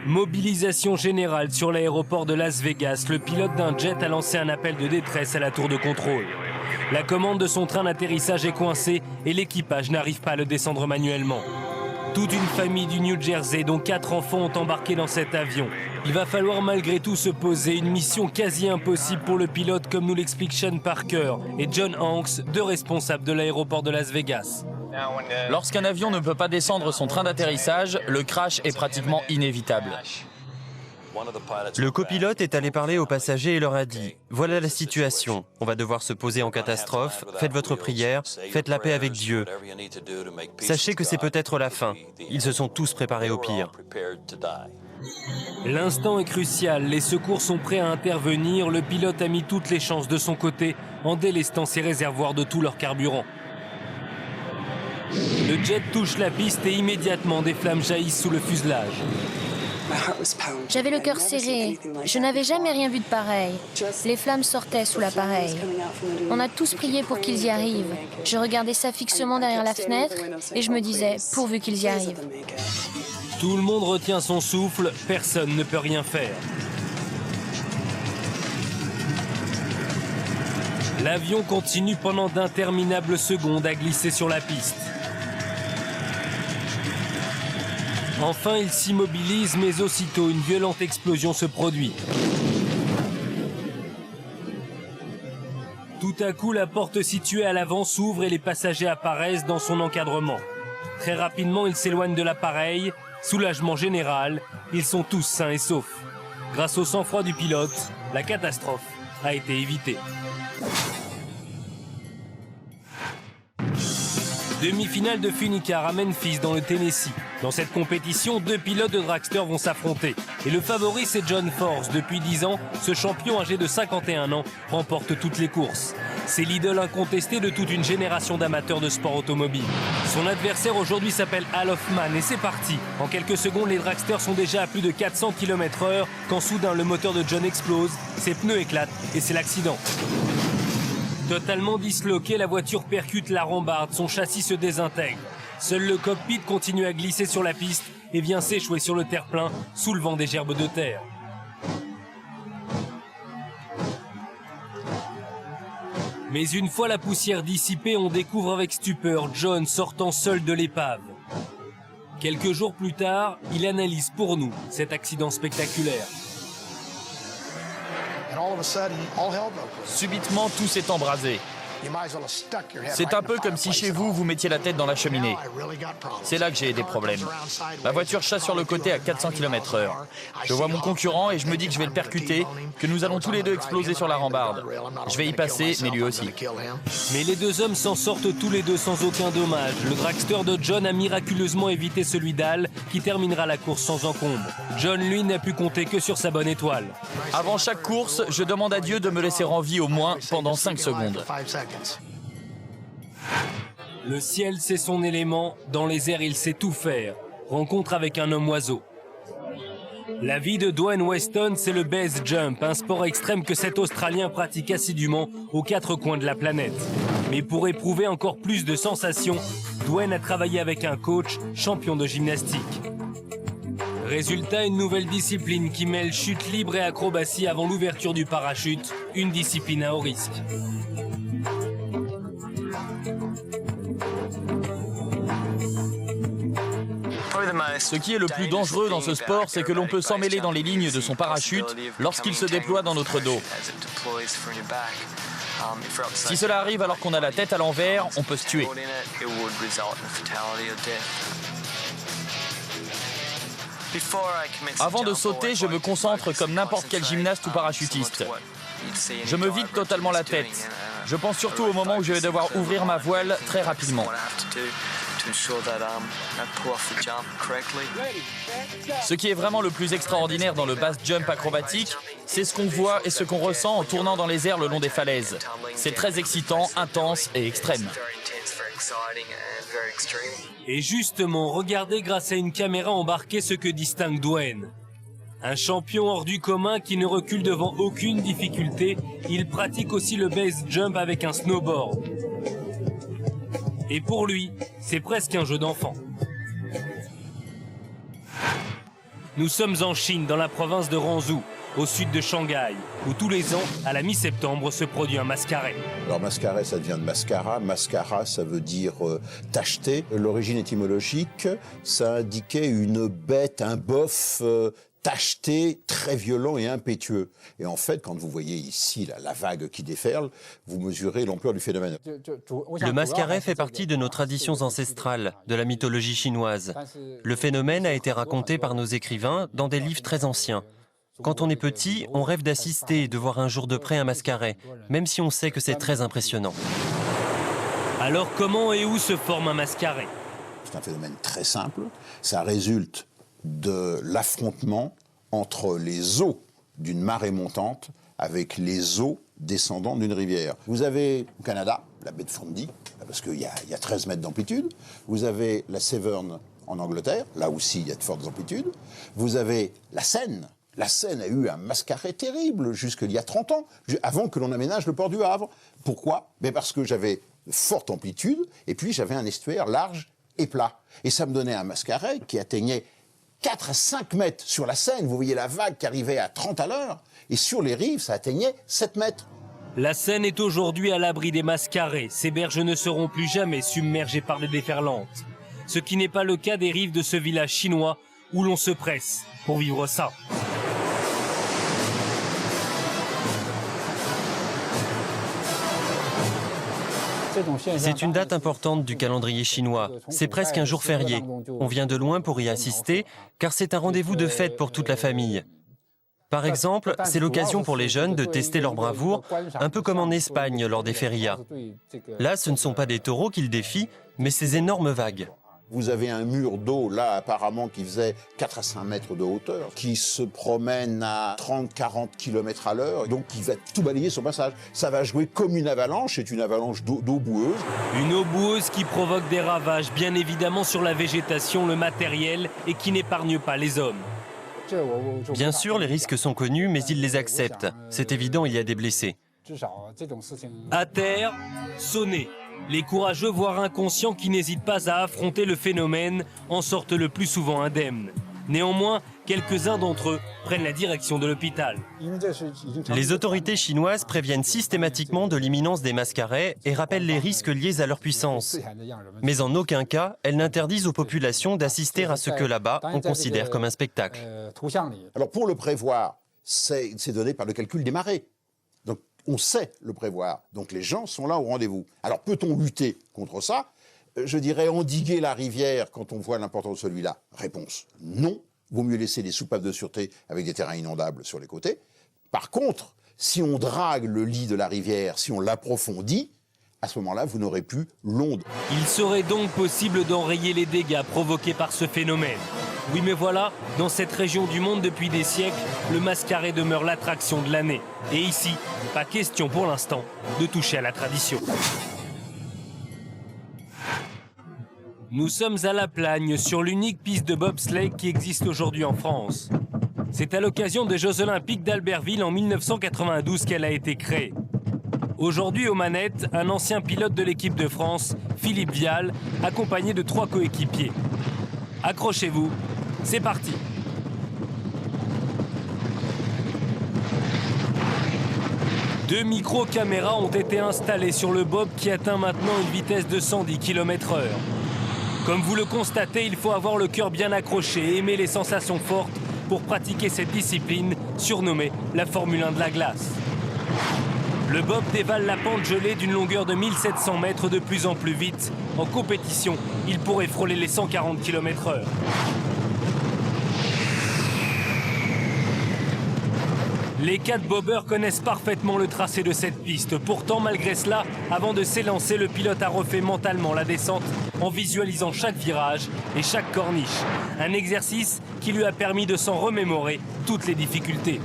Mobilisation générale sur l'aéroport de Las Vegas. Le pilote d'un jet a lancé un appel de détresse à la tour de contrôle. La commande de son train d'atterrissage est coincée et l'équipage n'arrive pas à le descendre manuellement. Toute une famille du New Jersey, dont 4 enfants, ont embarqué dans cet avion. Il va falloir malgré tout se poser, une mission quasi impossible pour le pilote, comme nous l'explique Sean Parker et John Hanks, deux responsables de l'aéroport de Las Vegas. Lorsqu'un avion ne peut pas descendre son train d'atterrissage, le crash est pratiquement inévitable. Le copilote est allé parler aux passagers et leur a dit « Voilà la situation, on va devoir se poser en catastrophe, faites votre prière, faites la paix avec Dieu. Sachez que c'est peut-être la fin. » Ils se sont tous préparés au pire. L'instant est crucial, les secours sont prêts à intervenir, le pilote a mis toutes les chances de son côté en délestant ses réservoirs de tout leur carburant. Le jet touche la piste et immédiatement des flammes jaillissent sous le fuselage. J'avais le cœur serré. Je n'avais jamais rien vu de pareil. Les flammes sortaient sous l'appareil. On a tous prié pour qu'ils y arrivent. Je regardais ça fixement derrière la fenêtre et je me disais, pourvu qu'ils y arrivent. Tout le monde retient son souffle, personne ne peut rien faire. L'avion continue pendant d'interminables secondes à glisser sur la piste. Enfin, il s'immobilise, mais aussitôt, une violente explosion se produit. Tout à coup, la porte située à l'avant s'ouvre et les passagers apparaissent dans son encadrement. Très rapidement, ils s'éloignent de l'appareil. Soulagement général, ils sont tous sains et saufs. Grâce au sang-froid du pilote, la catastrophe a été évitée. Demi-finale de Funnicar à Memphis dans le Tennessee. Dans cette compétition, 2 pilotes de dragster vont s'affronter. Et le favori, c'est John Force. Depuis 10 ans, ce champion âgé de 51 ans remporte toutes les courses. C'est l'idole incontestée de toute une génération d'amateurs de sport automobile. Son adversaire aujourd'hui s'appelle Al Hoffman et c'est parti. En quelques secondes, les dragsters sont déjà à plus de 400 km/h quand soudain le moteur de John explose, ses pneus éclatent et c'est l'accident. Totalement disloqué, la voiture percute la rambarde, son châssis se désintègre. Seul le cockpit continue à glisser sur la piste et vient s'échouer sur le terre-plein, soulevant des gerbes de terre. Mais une fois la poussière dissipée, on découvre avec stupeur John sortant seul de l'épave. Quelques jours plus tard, il analyse pour nous cet accident spectaculaire. Subitement, tout s'est embrasé. C'est un peu comme si chez vous, vous mettiez la tête dans la cheminée. C'est là que j'ai des problèmes. Ma voiture chasse sur le côté à 400 km/h. Je vois mon concurrent et je me dis que je vais le percuter, que nous allons tous les deux exploser sur la rambarde. Je vais y passer, mais lui aussi. Mais les deux hommes s'en sortent tous les deux sans aucun dommage. Le dragster de John a miraculeusement évité celui d'Al, qui terminera la course sans encombre. John, lui, n'a pu compter que sur sa bonne étoile. Avant chaque course, je demande à Dieu de me laisser en vie au moins pendant 5 secondes. Le ciel, c'est son élément. Dans les airs, il sait tout faire. Rencontre avec un homme oiseau. La vie de Dwayne Weston, c'est le base jump, un sport extrême que cet Australien pratique assidûment aux 4 coins de la planète. Mais pour éprouver encore plus de sensations, Dwayne a travaillé avec un coach, champion de gymnastique. Résultat, une nouvelle discipline qui mêle chute libre et acrobatie avant l'ouverture du parachute, une discipline à haut risque. Ce qui est le plus dangereux dans ce sport, c'est que l'on peut s'emmêler dans les lignes de son parachute lorsqu'il se déploie dans notre dos. Si cela arrive alors qu'on a la tête à l'envers, on peut se tuer. Avant de sauter, je me concentre comme n'importe quel gymnaste ou parachutiste. Je me vide totalement la tête. Je pense surtout au moment où je vais devoir ouvrir ma voile très rapidement. Ce qui est vraiment le plus extraordinaire dans le base jump acrobatique, c'est ce qu'on voit et ce qu'on ressent en tournant dans les airs le long des falaises. C'est très excitant, intense et extrême. Et justement, regardez grâce à une caméra embarquée ce que distingue Dwayne. Un champion hors du commun qui ne recule devant aucune difficulté, il pratique aussi le base jump avec un snowboard. Et pour lui, c'est presque un jeu d'enfant. Nous sommes en Chine, dans la province de Renzhou, au sud de Shanghai, où tous les ans, à la mi-septembre, se produit un mascaret. Alors mascaret, ça vient de mascara. Mascara, ça veut dire tacheter. L'origine étymologique, ça indiquait une bête, un boeuf tacheté, très violent et impétueux. Et en fait, quand vous voyez ici la vague qui déferle, vous mesurez l'ampleur du phénomène. Le mascaret fait partie de nos traditions ancestrales, de la mythologie chinoise. Le phénomène a été raconté par nos écrivains dans des livres très anciens. Quand on est petit, on rêve d'assister et de voir un jour de près un mascaret, même si on sait que c'est très impressionnant. Alors comment et où se forme un mascaret? C'est un phénomène très simple. Ça résulte de l'affrontement entre les eaux d'une marée montante avec les eaux descendant d'une rivière. Vous avez au Canada, la baie de Fundy, parce qu'il y a 13 mètres d'amplitude. Vous avez la Severn en Angleterre, là aussi il y a de fortes amplitudes. Vous avez la Seine. La Seine a eu un mascaret terrible jusqu'il y a 30 ans, avant que l'on aménage le port du Havre. Pourquoi? Parce que j'avais forte amplitude, et puis j'avais un estuaire large et plat. Et ça me donnait un mascaret qui atteignait 4 à 5 mètres sur la Seine. Vous voyez la vague qui arrivait à 30 à l'heure, et sur les rives, ça atteignait 7 mètres. La Seine est aujourd'hui à l'abri des mascarets. Ses berges ne seront plus jamais submergées par des déferlantes. Ce qui n'est pas le cas des rives de ce village chinois où l'on se presse pour vivre ça. C'est une date importante du calendrier chinois. C'est presque un jour férié. On vient de loin pour y assister, car c'est un rendez-vous de fête pour toute la famille. Par exemple, c'est l'occasion pour les jeunes de tester leur bravoure, un peu comme en Espagne lors des férias. Là, ce ne sont pas des taureaux qu'ils défient, mais ces énormes vagues. Vous avez un mur d'eau, là, apparemment, qui faisait 4 à 5 mètres de hauteur, qui se promène à 30-40 km à l'heure, donc qui va tout balayer son passage. Ça va jouer comme une avalanche, c'est une avalanche d'eau boueuse. Une eau boueuse qui provoque des ravages, bien évidemment, sur la végétation, le matériel, et qui n'épargne pas les hommes. Bien sûr, les risques sont connus, mais ils les acceptent. C'est évident, il y a des blessés. À terre, sonner. Les courageux, voire inconscients, qui n'hésitent pas à affronter le phénomène, en sortent le plus souvent indemnes. Néanmoins, quelques-uns d'entre eux prennent la direction de l'hôpital. Les autorités chinoises préviennent systématiquement de l'imminence des mascarets et rappellent les risques liés à leur puissance. Mais en aucun cas, elles n'interdisent aux populations d'assister à ce que là-bas, on considère comme un spectacle. Alors pour le prévoir, c'est donné par le calcul des marées. Donc on sait le prévoir, donc les gens sont là au rendez-vous. Alors peut-on lutter contre ça? Je dirais endiguer la rivière quand on voit l'importance de celui-là. Réponse, non. Vaut mieux laisser des soupapes de sûreté avec des terrains inondables sur les côtés. Par contre, si on drague le lit de la rivière, si on l'approfondit, à ce moment-là, vous n'aurez plus l'onde. Il serait donc possible d'enrayer les dégâts provoqués par ce phénomène. Oui, mais voilà, dans cette région du monde depuis des siècles, le mascaret demeure l'attraction de l'année. Et ici, pas question pour l'instant de toucher à la tradition. Nous sommes à La Plagne, sur l'unique piste de bobsleigh qui existe aujourd'hui en France. C'est à l'occasion des Jeux Olympiques d'Albertville en 1992 qu'elle a été créée. Aujourd'hui aux manettes, un ancien pilote de l'équipe de France, Philippe Vial, accompagné de 3 coéquipiers. Accrochez-vous, c'est parti. Deux micro-caméras ont été installées sur le bob qui atteint maintenant une vitesse de 110 km/h. Comme vous le constatez, il faut avoir le cœur bien accroché et aimer les sensations fortes pour pratiquer cette discipline surnommée la Formule 1 de la glace. Le bob dévale la pente gelée d'une longueur de 1700 mètres de plus en plus vite. En compétition, il pourrait frôler les 140 km/h. Les 4 bobbers connaissent parfaitement le tracé de cette piste. Pourtant, malgré cela, avant de s'élancer, le pilote a refait mentalement la descente en visualisant chaque virage et chaque corniche. Un exercice qui lui a permis de s'en remémorer toutes les difficultés.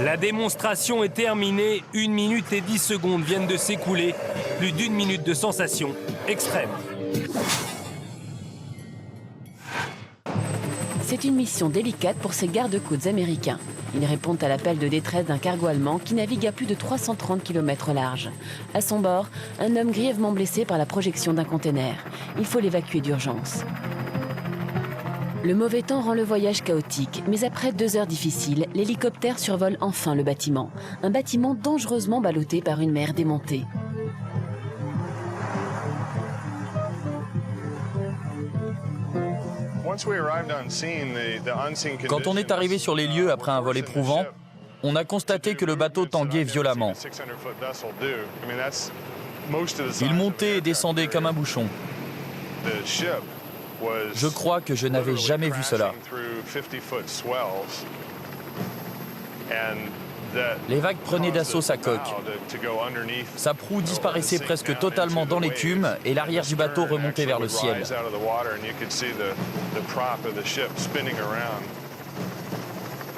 La démonstration est terminée, 1 minute et 10 secondes viennent de s'écouler, plus d'1 minute de sensation extrême. C'est une mission délicate pour ces gardes-côtes américains. Ils répondent à l'appel de détresse d'un cargo allemand qui navigue à plus de 330 km au large. À son bord, un homme grièvement blessé par la projection d'un conteneur. Il faut l'évacuer d'urgence. Le mauvais temps rend le voyage chaotique, mais après 2 heures difficiles, l'hélicoptère survole enfin le bâtiment. Un bâtiment dangereusement ballotté par une mer démontée. Quand on est arrivé sur les lieux après un vol éprouvant, on a constaté que le bateau tanguait violemment. Il montait et descendait comme un bouchon. Je crois que je n'avais jamais vu cela. Les vagues prenaient d'assaut sa coque. Sa proue disparaissait presque totalement dans l'écume et l'arrière du bateau remontait vers le ciel.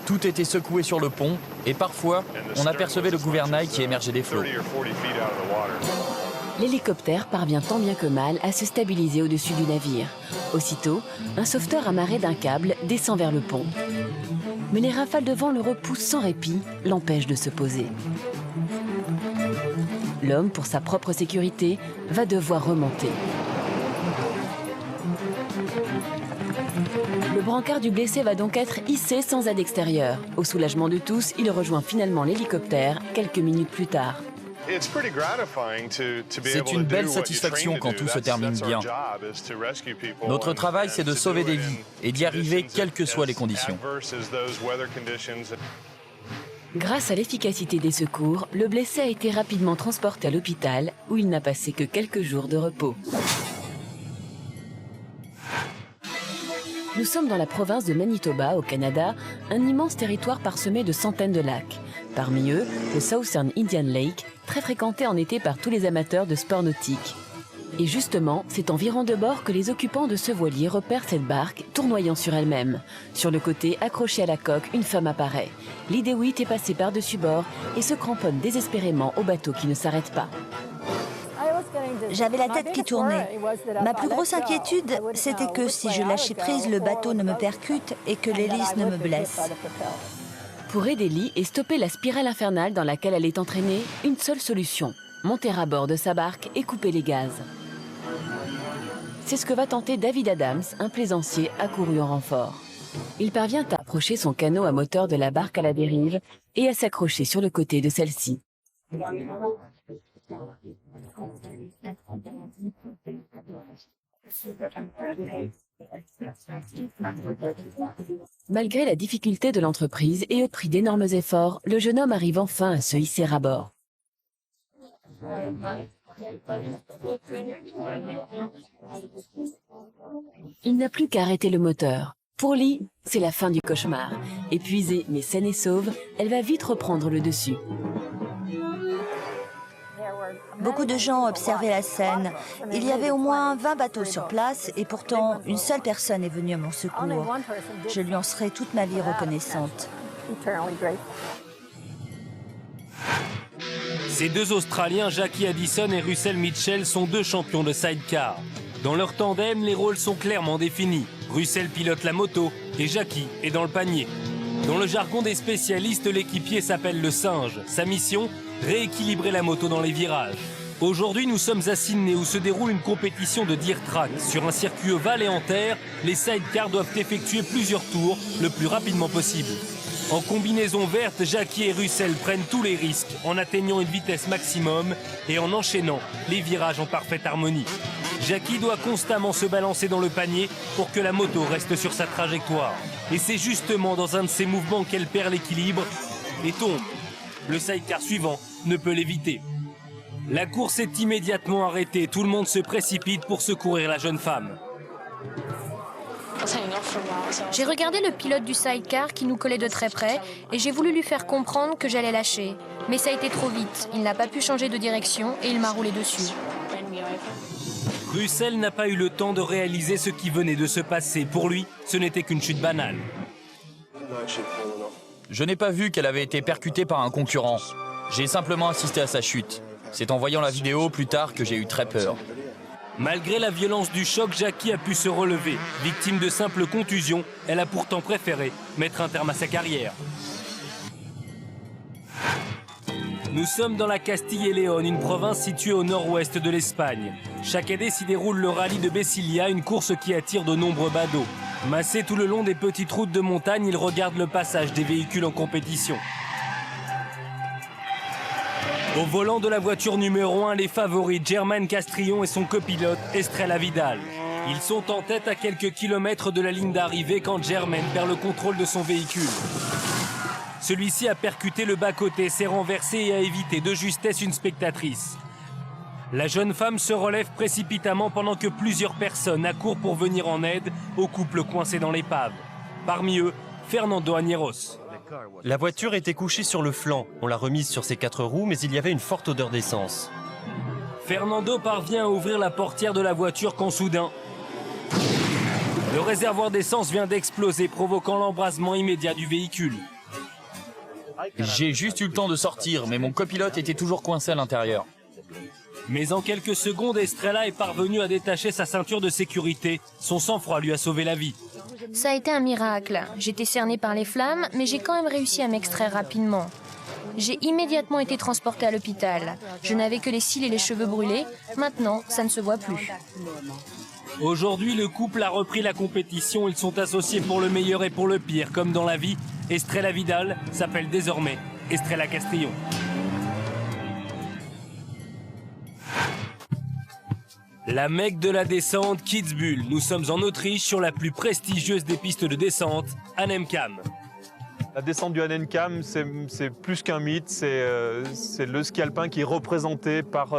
Tout était secoué sur le pont et parfois, on apercevait le gouvernail qui émergeait des flots. L'hélicoptère parvient tant bien que mal à se stabiliser au-dessus du navire. Aussitôt, un sauveteur amarré d'un câble descend vers le pont. Mais les rafales de vent le repoussent sans répit, l'empêchent de se poser. L'homme, pour sa propre sécurité, va devoir remonter. Le brancard du blessé va donc être hissé sans aide extérieure. Au soulagement de tous, il rejoint finalement l'hélicoptère quelques minutes plus tard. C'est une belle satisfaction quand tout se termine bien. Notre travail, c'est de sauver des vies et d'y arriver quelles que soient les conditions. Grâce à l'efficacité des secours, le blessé a été rapidement transporté à l'hôpital où il n'a passé que quelques jours de repos. Nous sommes dans la province de Manitoba, au Canada, un immense territoire parsemé de centaines de lacs. Parmi eux, le Southern Indian Lake, très fréquenté en été par tous les amateurs de sports nautiques. Et justement, c'est en virant de bord que les occupants de ce voilier repèrent cette barque tournoyant sur elle-même. Sur le côté, accrochée à la coque, une femme apparaît. L'Inuit est passé par-dessus bord et se cramponne désespérément au bateau qui ne s'arrête pas. J'avais la tête qui tournait. Ma plus grosse inquiétude, c'était que si je lâchais prise, le bateau ne me percute et que l'hélice ne me blesse. Pour aider Lee et stopper la spirale infernale dans laquelle elle est entraînée, une seule solution, monter à bord de sa barque et couper les gaz. C'est ce que va tenter David Adams, un plaisancier accouru en renfort. Il parvient à approcher son canot à moteur de la barque à la dérive et à s'accrocher sur le côté de celle-ci. Malgré la difficulté de l'entreprise et au prix d'énormes efforts, le jeune homme arrive enfin à se hisser à bord. Il n'a plus qu'à arrêter le moteur. Pour Lee, c'est la fin du cauchemar. Épuisée mais saine et sauve, elle va vite reprendre le dessus. Beaucoup de gens observaient la scène. Il y avait au moins 20 bateaux sur place et pourtant, une seule personne est venue à mon secours. Je lui en serai toute ma vie reconnaissante. Ces 2 Australiens, Jackie Addison et Russell Mitchell, sont 2 champions de sidecar. Dans leur tandem, les rôles sont clairement définis. Russell pilote la moto et Jackie est dans le panier. Dans le jargon des spécialistes, l'équipier s'appelle le singe. Sa mission, rééquilibrer la moto dans les virages. Aujourd'hui, nous sommes à Sydney où se déroule une compétition de dirt track. Sur un circuit ovale et en terre, les sidecars doivent effectuer plusieurs tours le plus rapidement possible. En combinaison verte, Jackie et Russell prennent tous les risques en atteignant une vitesse maximum et en enchaînant les virages en parfaite harmonie. Jackie doit constamment se balancer dans le panier pour que la moto reste sur sa trajectoire. Et c'est justement dans un de ces mouvements qu'elle perd l'équilibre et tombe. Le sidecar suivant ne peut l'éviter. La course est immédiatement arrêtée. Tout le monde se précipite pour secourir la jeune femme. J'ai regardé le pilote du sidecar qui nous collait de très près et j'ai voulu lui faire comprendre que j'allais lâcher. Mais ça a été trop vite. Il n'a pas pu changer de direction et il m'a roulé dessus. Russell n'a pas eu le temps de réaliser ce qui venait de se passer. Pour lui, ce n'était qu'une chute banale. Je n'ai pas vu qu'elle avait été percutée par un concurrent. J'ai simplement assisté à sa chute. C'est en voyant la vidéo plus tard que j'ai eu très peur. Malgré la violence du choc, Jackie a pu se relever. Victime de simples contusions, elle a pourtant préféré mettre un terme à sa carrière. Nous sommes dans la Castille et Léon, une province située au nord-ouest de l'Espagne. Chaque année s'y déroule le rallye de Bessilia, une course qui attire de nombreux badauds. Massés tout le long des petites routes de montagne, ils regardent le passage des véhicules en compétition. Au volant de la voiture numéro 1, les favoris Germaine Castrillon et son copilote Estrella Vidal. Ils sont en tête à quelques kilomètres de la ligne d'arrivée quand Germaine perd le contrôle de son véhicule. Celui-ci a percuté le bas-côté, s'est renversé et a évité de justesse une spectatrice. La jeune femme se relève précipitamment pendant que plusieurs personnes accourent pour venir en aide au couple coincé dans l'épave. Parmi eux, Fernando Añeros. La voiture était couchée sur le flanc. On l'a remise sur ses 4 roues, mais il y avait une forte odeur d'essence. Fernando parvient à ouvrir la portière de la voiture quand soudain, le réservoir d'essence vient d'exploser, provoquant l'embrasement immédiat du véhicule. J'ai juste eu le temps de sortir, mais mon copilote était toujours coincé à l'intérieur. Mais en quelques secondes, Estrella est parvenue à détacher sa ceinture de sécurité. Son sang-froid lui a sauvé la vie. Ça a été un miracle. J'étais cernée par les flammes, mais j'ai quand même réussi à m'extraire rapidement. J'ai immédiatement été transportée à l'hôpital. Je n'avais que les cils et les cheveux brûlés. Maintenant, ça ne se voit plus. Aujourd'hui, le couple a repris la compétition. Ils sont associés pour le meilleur et pour le pire. Comme dans la vie, Estrella Vidal s'appelle désormais Estrella Castrillon. La Mecque de la descente, Kitzbühel. Nous sommes en Autriche sur la plus prestigieuse des pistes de descente, Hahnenkamm. La descente du Hahnenkamm, c'est plus qu'un mythe, c'est le ski alpin qui est représenté par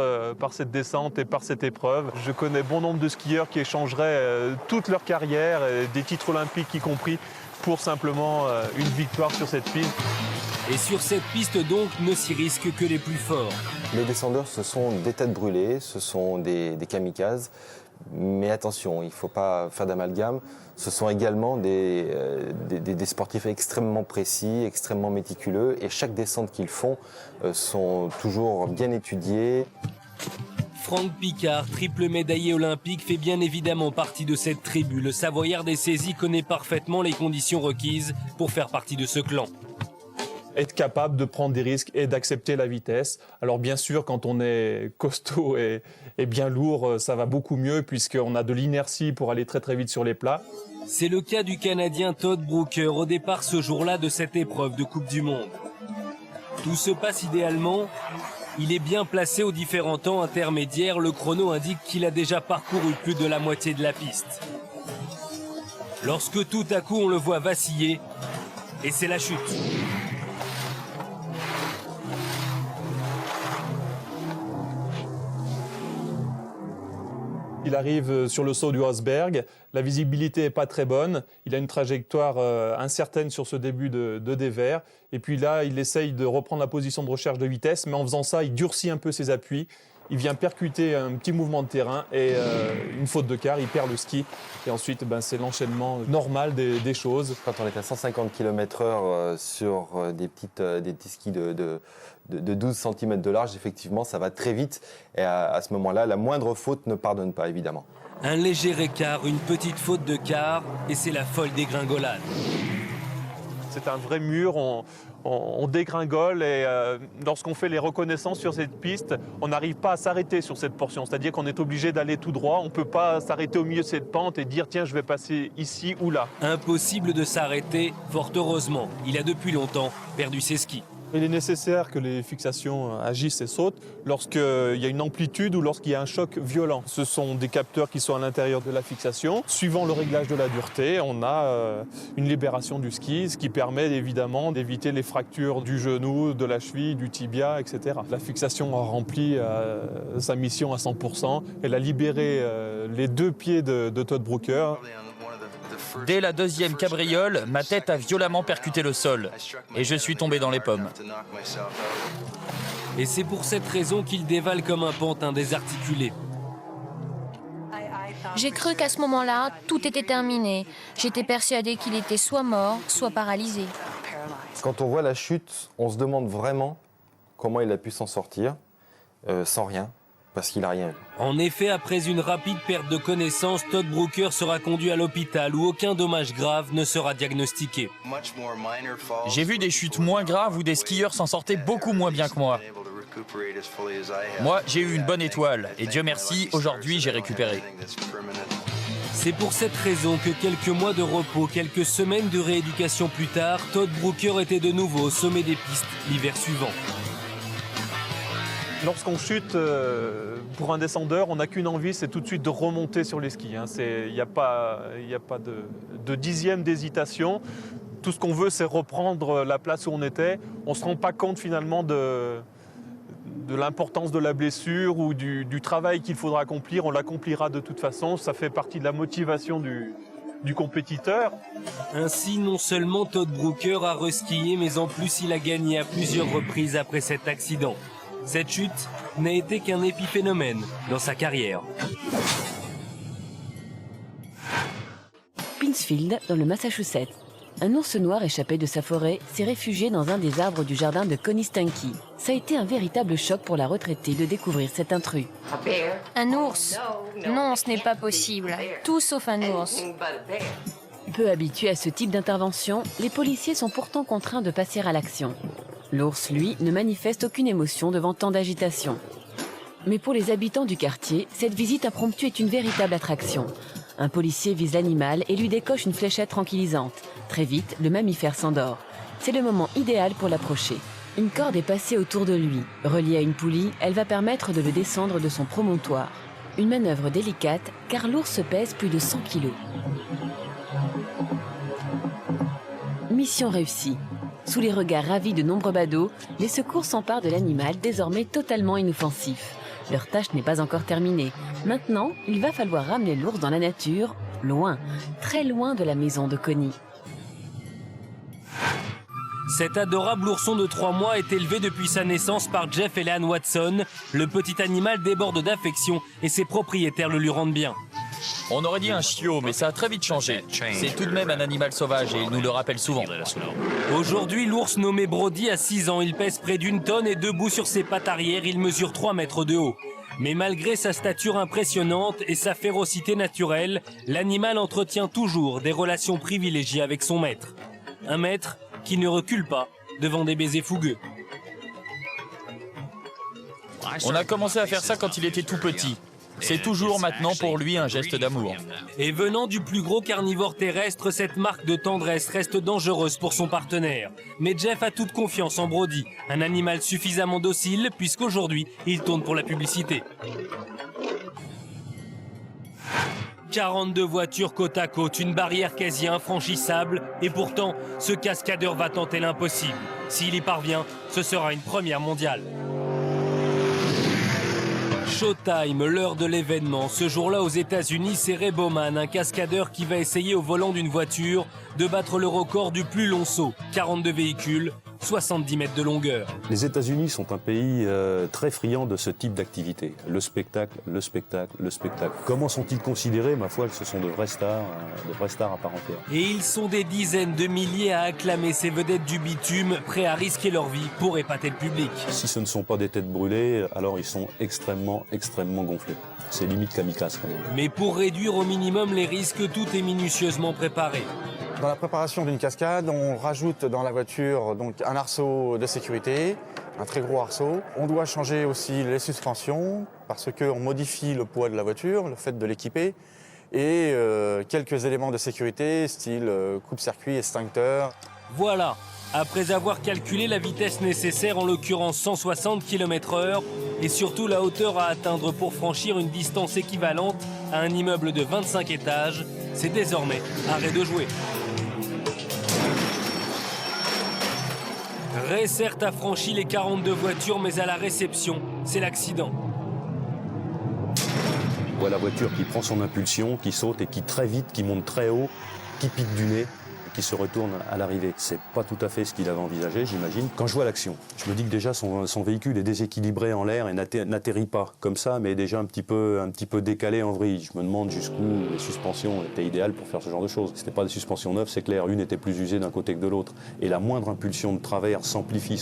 cette descente et par cette épreuve. Je connais bon nombre de skieurs qui échangeraient toute leur carrière, des titres olympiques y compris, pour simplement une victoire sur cette piste. Et sur cette piste donc, ne s'y risquent que les plus forts. Les descendeurs, ce sont des têtes brûlées, ce sont des kamikazes. Mais attention, il ne faut pas faire d'amalgame. Ce sont également des sportifs extrêmement précis, extrêmement méticuleux. Et chaque descente qu'ils font sont toujours bien étudiées. Franck Picard, triple médaillé olympique, fait bien évidemment partie de cette tribu. Le Savoyard des saisies connaît parfaitement les conditions requises pour faire partie de ce clan. Être capable de prendre des risques et d'accepter la vitesse. Alors bien sûr, quand on est costaud et bien lourd, ça va beaucoup mieux puisqu'on a de l'inertie pour aller très très vite sur les plats. C'est le cas du Canadien Todd Brooker au départ ce jour-là de cette épreuve de Coupe du Monde. Tout se passe idéalement. Il est bien placé aux différents temps intermédiaires. Le chrono indique qu'il a déjà parcouru plus de la moitié de la piste. Lorsque tout à coup on le voit vaciller, et c'est la chute. Il arrive sur le saut du Hausberg, la visibilité n'est pas très bonne, il a une trajectoire incertaine sur ce début de dévers, et puis là il essaye de reprendre la position de recherche de vitesse, mais en faisant ça il durcit un peu ses appuis, il vient percuter un petit mouvement de terrain et une faute de quart, il perd le ski, et ensuite c'est l'enchaînement normal des choses. Quand on est à 150 km/h sur des petits skis de 12 cm de large, effectivement, ça va très vite. Et à ce moment-là, la moindre faute ne pardonne pas, évidemment. Un léger écart, une petite faute de quart, et c'est la folle dégringolade. C'est un vrai mur, on dégringole et lorsqu'on fait les reconnaissances sur cette piste, on n'arrive pas à s'arrêter sur cette portion. C'est-à-dire qu'on est obligé d'aller tout droit, on ne peut pas s'arrêter au milieu de cette pente et dire tiens, je vais passer ici ou là. Impossible de s'arrêter, fort heureusement. Il a depuis longtemps perdu ses skis. Il est nécessaire que les fixations agissent et sautent lorsqu'il y a une amplitude ou lorsqu'il y a un choc violent. Ce sont des capteurs qui sont à l'intérieur de la fixation. Suivant le réglage de la dureté, on a une libération du ski, ce qui permet évidemment d'éviter les fractures du genou, de la cheville, du tibia, etc. La fixation a rempli sa mission à 100%. Elle a libéré les deux pieds de Todd Brooker. Dès la deuxième cabriole, ma tête a violemment percuté le sol et je suis tombé dans les pommes. Et c'est pour cette raison qu'il dévale comme un pantin désarticulé. J'ai cru qu'à ce moment-là, tout était terminé. J'étais persuadée qu'il était soit mort, soit paralysé. Quand on voit la chute, on se demande vraiment comment il a pu s'en sortir sans rien. parce qu'il n'a rien eu. En effet, après une rapide perte de connaissance, Todd Brooker sera conduit à l'hôpital où aucun dommage grave ne sera diagnostiqué. J'ai vu des chutes moins graves où des skieurs s'en sortaient beaucoup moins bien que moi. Moi, j'ai eu une bonne étoile et Dieu merci, aujourd'hui j'ai récupéré. C'est pour cette raison que quelques mois de repos, quelques semaines de rééducation plus tard, Todd Brooker était de nouveau au sommet des pistes l'hiver suivant. Lorsqu'on chute pour un descendeur, on n'a qu'une envie, c'est tout de suite de remonter sur les skis. Il n'y a pas de dixième d'hésitation. Tout ce qu'on veut, c'est reprendre la place où on était. On ne se rend pas compte finalement de l'importance de la blessure ou du travail qu'il faudra accomplir. On l'accomplira de toute façon. Ça fait partie de la motivation du compétiteur. Ainsi, non seulement Todd Brooker a reskié, mais en plus il a gagné à plusieurs reprises après cet accident. Cette chute n'a été qu'un épiphénomène dans sa carrière. Pittsfield, dans le Massachusetts. Un ours noir échappé de sa forêt s'est réfugié dans un des arbres du jardin de Connie-Stanky. Ça a été un véritable choc pour la retraitée de découvrir cet intrus. Un ours? Non, ce n'est pas possible. Tout sauf un ours. Peu habitués à ce type d'intervention, les policiers sont pourtant contraints de passer à l'action. L'ours, lui, ne manifeste aucune émotion devant tant d'agitation. Mais pour les habitants du quartier, cette visite impromptue est une véritable attraction. Un policier vise l'animal et lui décoche une fléchette tranquillisante. Très vite, le mammifère s'endort. C'est le moment idéal pour l'approcher. Une corde est passée autour de lui. Reliée à une poulie, elle va permettre de le descendre de son promontoire. Une manœuvre délicate, car l'ours pèse plus de 100 kilos. Mission réussie. Sous les regards ravis de nombreux badauds, les secours s'emparent de l'animal désormais totalement inoffensif. Leur tâche n'est pas encore terminée. Maintenant, il va falloir ramener l'ours dans la nature, loin, très loin de la maison de Connie. Cet adorable ourson de 3 mois est élevé depuis sa naissance par Jeff et Leanne Watson. Le petit animal déborde d'affection et ses propriétaires le lui rendent bien. On aurait dit un chiot, mais ça a très vite changé. C'est tout de même un animal sauvage et il nous le rappelle souvent. Aujourd'hui, l'ours nommé Brody a 6 ans. Il pèse près d'1 tonne et debout sur ses pattes arrière, il mesure 3 mètres de haut. Mais malgré sa stature impressionnante et sa férocité naturelle, l'animal entretient toujours des relations privilégiées avec son maître. Un maître qui ne recule pas devant des baisers fougueux. On a commencé à faire ça quand il était tout petit. C'est toujours maintenant pour lui un geste d'amour. Et venant du plus gros carnivore terrestre, cette marque de tendresse reste dangereuse pour son partenaire. Mais Jeff a toute confiance en Brody, un animal suffisamment docile puisqu'aujourd'hui, il tourne pour la publicité. 42 voitures côte à côte, une barrière quasi infranchissable, et pourtant, ce cascadeur va tenter l'impossible. S'il y parvient, ce sera une première mondiale. Showtime, l'heure de l'événement. Ce jour-là aux États-Unis, c'est Ray Bowman, un cascadeur qui va essayer au volant d'une voiture de battre le record du plus long saut. 42 véhicules, 70 mètres de longueur. Les États-Unis sont un pays très friand de ce type d'activité. Le spectacle, le spectacle, le spectacle. Comment sont-ils considérés? Ma foi, ce sont de vrais stars à part entière. Et ils sont des dizaines de milliers à acclamer ces vedettes du bitume, prêts à risquer leur vie pour épater le public. Si ce ne sont pas des têtes brûlées, alors ils sont extrêmement gonflés. C'est limite kamikaze quand même. Mais pour réduire au minimum les risques, tout est minutieusement préparé. Dans la préparation d'une cascade, on rajoute dans la voiture donc un arceau de sécurité, un très gros arceau. On doit changer aussi les suspensions parce qu'on modifie le poids de la voiture, le fait de l'équiper, et quelques éléments de sécurité, style coupe-circuit, extincteur. Voilà, après avoir calculé la vitesse nécessaire, en l'occurrence 160 km/h, et surtout la hauteur à atteindre pour franchir une distance équivalente à un immeuble de 25 étages, c'est désormais arrêt de jouer. Ray certes a franchi les 42 voitures, mais à la réception, c'est l'accident. On voit la voiture qui prend son impulsion, qui saute et qui très vite, qui monte très haut, qui pique du nez, qui se retourne à l'arrivée. C'est pas tout à fait ce qu'il avait envisagé, j'imagine. Quand je vois l'action, je me dis que déjà son véhicule est déséquilibré en l'air et n'atterrit pas comme ça, mais déjà un petit peu décalé en vrille. Je me demande jusqu'où les suspensions étaient idéales pour faire ce genre de choses. C'était pas des suspensions neuves, c'est clair. Une était plus usée d'un côté que de l'autre. Et la moindre impulsion de travers s'amplifie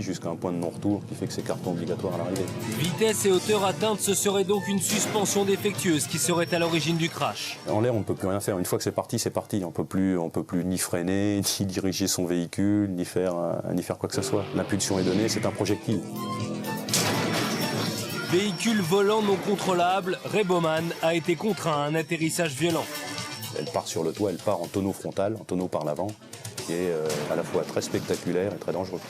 jusqu'à un point de non-retour qui fait que c'est carton obligatoire à l'arrivée. Vitesse et hauteur atteinte, ce serait donc une suspension défectueuse qui serait à l'origine du crash. En l'air, on ne peut plus rien faire. Une fois que c'est parti, c'est parti. On peut plus ni freiner, ni diriger son véhicule, ni faire quoi que ce soit. L'impulsion est donnée, c'est un projectile. Véhicule volant non contrôlable, Ray Bowman a été contraint à un atterrissage violent. Elle part sur le toit, elle part en tonneau frontal, en tonneau par l'avant, qui est à la fois très spectaculaire et très dangereux.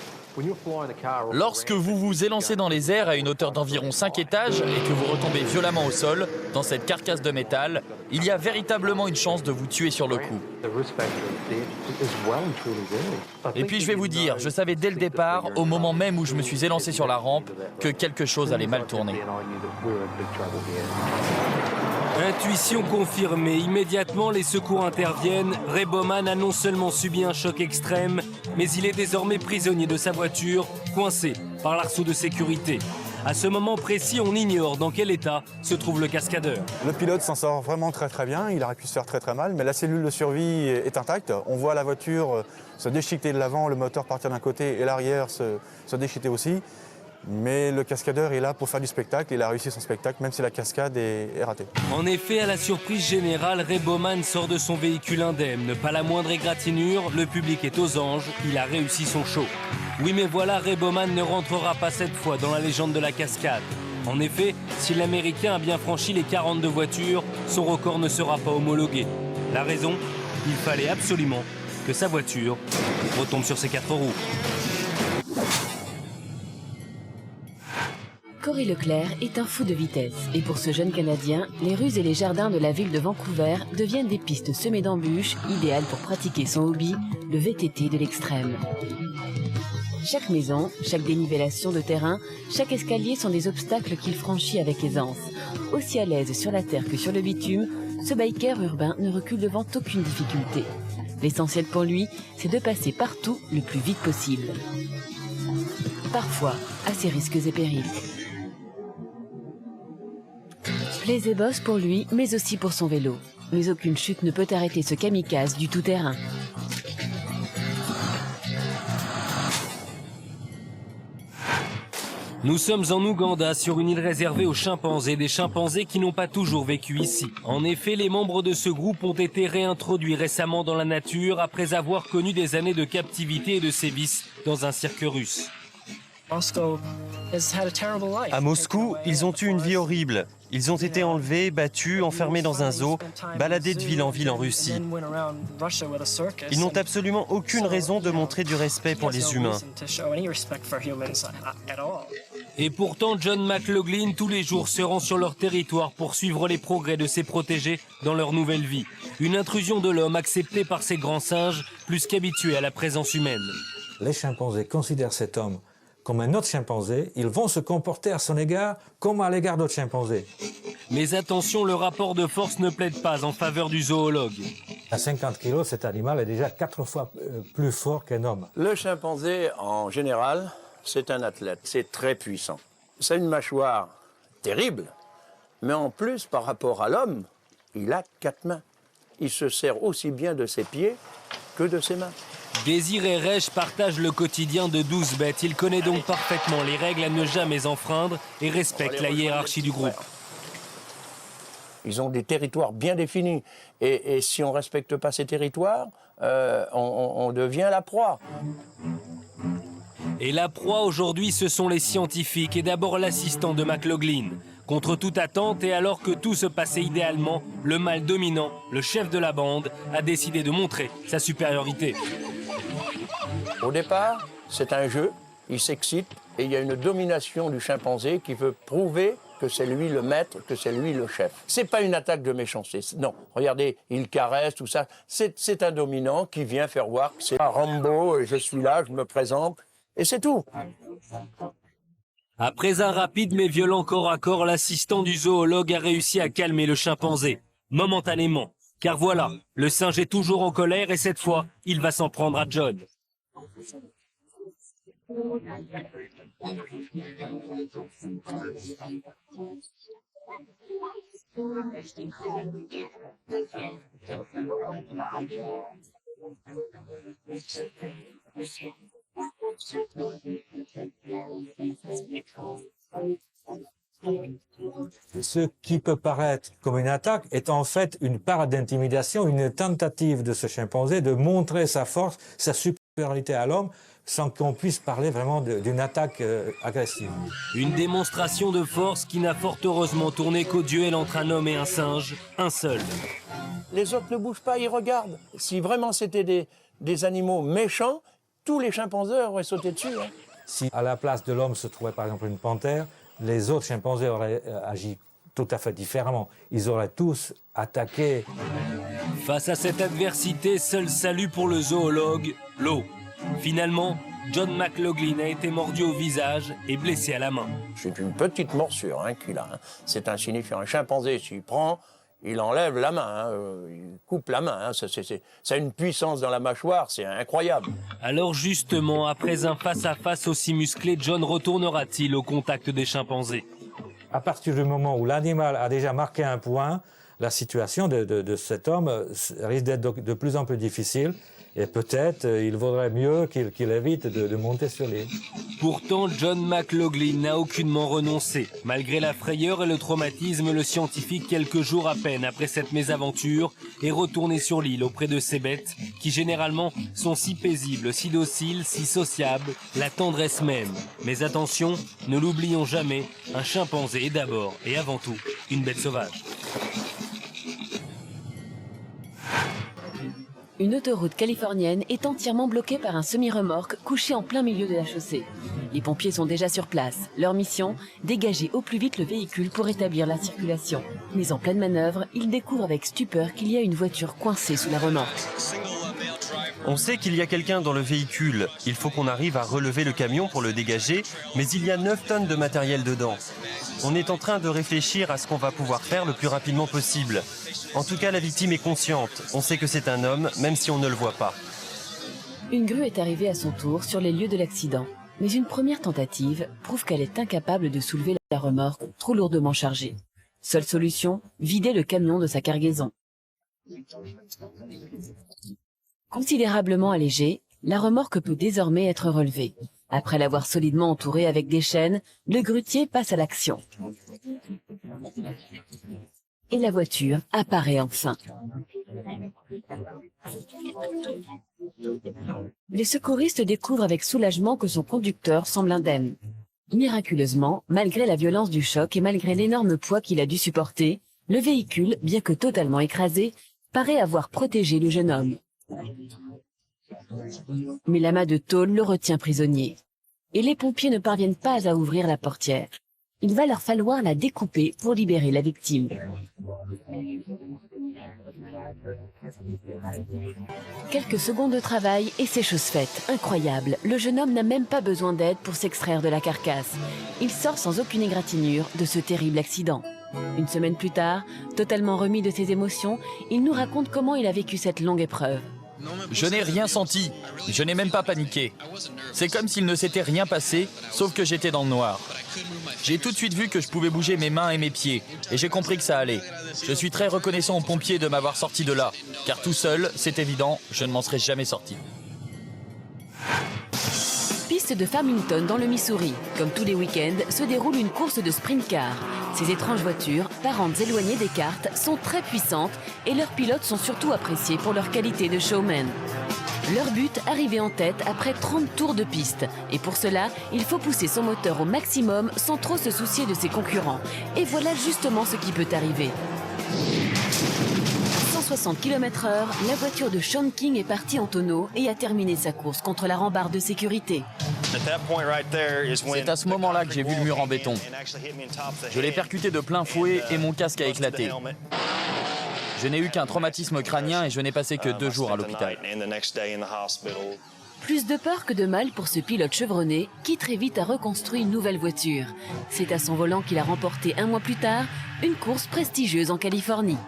Lorsque vous vous élancez dans les airs à une hauteur d'environ 5 étages et que vous retombez violemment au sol, dans cette carcasse de métal, il y a véritablement une chance de vous tuer sur le coup. Et puis je vais vous dire, je savais dès le départ, au moment même où je me suis élancé sur la rampe, que quelque chose allait mal tourner. Intuition confirmée, immédiatement les secours interviennent. Ray Bowman a non seulement subi un choc extrême, mais il est désormais prisonnier de sa voiture, coincé par l'arceau de sécurité. À ce moment précis, on ignore dans quel état se trouve le cascadeur. Le pilote s'en sort vraiment très bien, il aurait pu se faire très mal, mais la cellule de survie est intacte. On voit la voiture se déchiqueter de l'avant, le moteur partir d'un côté et l'arrière se déchiqueter aussi. Mais le cascadeur est là pour faire du spectacle, il a réussi son spectacle, même si la cascade est ratée. En effet, à la surprise générale, Ray Bowman sort de son véhicule indemne. Pas la moindre égratignure, le public est aux anges, il a réussi son show. Oui, mais voilà, Ray Bowman ne rentrera pas cette fois dans la légende de la cascade. En effet, si l'Américain a bien franchi les 42 voitures, son record ne sera pas homologué. La raison, il fallait absolument que sa voiture retombe sur ses 4 roues. Corey Leclerc est un fou de vitesse et pour ce jeune Canadien, les rues et les jardins de la ville de Vancouver deviennent des pistes semées d'embûches idéales pour pratiquer son hobby, le VTT de l'extrême. Chaque maison, chaque dénivellation de terrain, chaque escalier sont des obstacles qu'il franchit avec aisance. Aussi à l'aise sur la terre que sur le bitume, ce biker urbain ne recule devant aucune difficulté. L'essentiel pour lui, c'est de passer partout le plus vite possible. Parfois, à ses risques et périls. Plaise et bosse pour lui, mais aussi pour son vélo. Mais aucune chute ne peut arrêter ce kamikaze du tout-terrain. Nous sommes en Ouganda, sur une île réservée aux chimpanzés, des chimpanzés qui n'ont pas toujours vécu ici. En effet, les membres de ce groupe ont été réintroduits récemment dans la nature après avoir connu des années de captivité et de sévices dans un cirque russe. À Moscou, ils ont eu une vie horrible. Ils ont été enlevés, battus, enfermés dans un zoo, baladés de ville en ville en Russie. Ils n'ont absolument aucune raison de montrer du respect pour les humains. Et pourtant, John McLaughlin, tous les jours, se rend sur leur territoire pour suivre les progrès de ses protégés dans leur nouvelle vie. Une intrusion de l'homme acceptée par ces grands singes, plus qu'habitués à la présence humaine. Les chimpanzés considèrent cet homme comme un autre chimpanzé, ils vont se comporter à son égard comme à l'égard d'autres chimpanzés. Mais attention, le rapport de force ne plaide pas en faveur du zoologue. À 50 kilos, cet animal est déjà 4 fois plus fort qu'un homme. Le chimpanzé, en général, c'est un athlète. C'est très puissant. C'est une mâchoire terrible, mais en plus, par rapport à l'homme, il a 4 mains. Il se sert aussi bien de ses pieds que de ses mains. Désiré Rech partage le quotidien de 12 bêtes. Il connaît donc parfaitement les règles à ne jamais enfreindre et respecte la hiérarchie du groupe. Ils ont des territoires bien définis. Et si on ne respecte pas ces territoires, on devient la proie. Et la proie aujourd'hui, ce sont les scientifiques et d'abord l'assistant de McLaughlin. Contre toute attente et alors que tout se passait idéalement, le mâle dominant, le chef de la bande, a décidé de montrer sa supériorité. Au départ, c'est un jeu, il s'excite et il y a une domination du chimpanzé qui veut prouver que c'est lui le maître, que c'est lui le chef. C'est pas une attaque de méchanceté, non. Regardez, il caresse, tout ça. C'est un dominant qui vient faire voir que c'est Rambo, et je suis là, je me présente, et c'est tout. Après un rapide mais violent corps à corps, l'assistant du zoologue a réussi à calmer le chimpanzé, momentanément. Car voilà, le singe est toujours en colère et cette fois, il va s'en prendre à John. Ce qui peut paraître comme une attaque est en fait une part d'intimidation, une tentative de ce chimpanzé de montrer sa force, sa supériorité à l'homme, sans qu'on puisse parler vraiment d'une attaque agressive. Une démonstration de force qui n'a fort heureusement tourné qu'au duel entre un homme et un singe, un seul. Les autres ne bougent pas, ils regardent. Si vraiment c'était des animaux méchants, tous les chimpanzés auraient sauté dessus. Hein. Si à la place de l'homme se trouvait par exemple une panthère, les autres chimpanzés auraient agi tout à fait différemment. Ils auraient tous attaqué. Face à cette adversité, seul salut pour le zoologue, l'eau. Finalement, John McLaughlin a été mordu au visage et blessé à la main. C'est une petite morsure qu'il a. C'est insignifiant. Un chimpanzé, s'il prend, il enlève la main, il coupe la main. Ça a une puissance dans la mâchoire, c'est incroyable. Alors justement, après un face-à-face aussi musclé, John retournera-t-il au contact des chimpanzés? À partir du moment où l'animal a déjà marqué un point, la situation de cet homme risque d'être de plus en plus difficile. Et peut-être il vaudrait mieux qu'il évite de monter sur l'île. Pourtant, John McLaughlin n'a aucunement renoncé. Malgré la frayeur et le traumatisme, le scientifique, quelques jours à peine après cette mésaventure, est retourné sur l'île auprès de ces bêtes qui généralement sont si paisibles, si dociles, si sociables, la tendresse même. Mais attention, ne l'oublions jamais, un chimpanzé est d'abord et avant tout une bête sauvage. Une autoroute californienne est entièrement bloquée par un semi-remorque couché en plein milieu de la chaussée. Les pompiers sont déjà sur place. Leur mission, dégager au plus vite le véhicule pour rétablir la circulation. Mais en pleine manœuvre, ils découvrent avec stupeur qu'il y a une voiture coincée sous la remorque. On sait qu'il y a quelqu'un dans le véhicule. Il faut qu'on arrive à relever le camion pour le dégager, mais il y a 9 tonnes de matériel dedans. On est en train de réfléchir à ce qu'on va pouvoir faire le plus rapidement possible. En tout cas, la victime est consciente. On sait que c'est un homme, même si on ne le voit pas. Une grue est arrivée à son tour sur les lieux de l'accident. Mais une première tentative prouve qu'elle est incapable de soulever la remorque trop lourdement chargée. Seule solution, vider le camion de sa cargaison. Considérablement allégée, la remorque peut désormais être relevée. Après l'avoir solidement entourée avec des chaînes, le grutier passe à l'action. Et la voiture apparaît enfin. Les secouristes découvrent avec soulagement que son conducteur semble indemne. Miraculeusement, malgré la violence du choc et malgré l'énorme poids qu'il a dû supporter, le véhicule, bien que totalement écrasé, paraît avoir protégé le jeune homme. Mais l'amas de tôle le retient prisonnier. Et les pompiers ne parviennent pas à ouvrir la portière. Il va leur falloir la découper pour libérer la victime. Quelques secondes de travail et c'est chose faite. Incroyable, le jeune homme n'a même pas besoin d'aide pour s'extraire de la carcasse. Il sort sans aucune égratignure de ce terrible accident. Une semaine plus tard, totalement remis de ses émotions, il nous raconte comment il a vécu cette longue épreuve. Je n'ai rien senti, je n'ai même pas paniqué. C'est comme s'il ne s'était rien passé, sauf que j'étais dans le noir. J'ai tout de suite vu que je pouvais bouger mes mains et mes pieds, et j'ai compris que ça allait. Je suis très reconnaissant aux pompiers de m'avoir sorti de là, car tout seul, c'est évident, je ne m'en serais jamais sorti. Piste de Farmington dans le Missouri. Comme tous les week-ends, se déroule une course de sprint car. Ces étranges voitures, parentes éloignées des cartes, sont très puissantes et leurs pilotes sont surtout appréciés pour leur qualité de showman. Leur but, arriver en tête après 30 tours de piste. Et pour cela, il faut pousser son moteur au maximum sans trop se soucier de ses concurrents. Et voilà justement ce qui peut arriver. À 160 km/h, la voiture de Sean King est partie en tonneau et a terminé sa course contre la rambarde de sécurité. C'est à ce moment-là que j'ai vu le mur en béton. Je l'ai percuté de plein fouet et mon casque a éclaté. Je n'ai eu qu'un traumatisme crânien et je n'ai passé que 2 jours à l'hôpital. Plus de peur que de mal pour ce pilote chevronné qui très vite a reconstruit une nouvelle voiture. C'est à son volant qu'il a remporté 1 mois plus tard une course prestigieuse en Californie.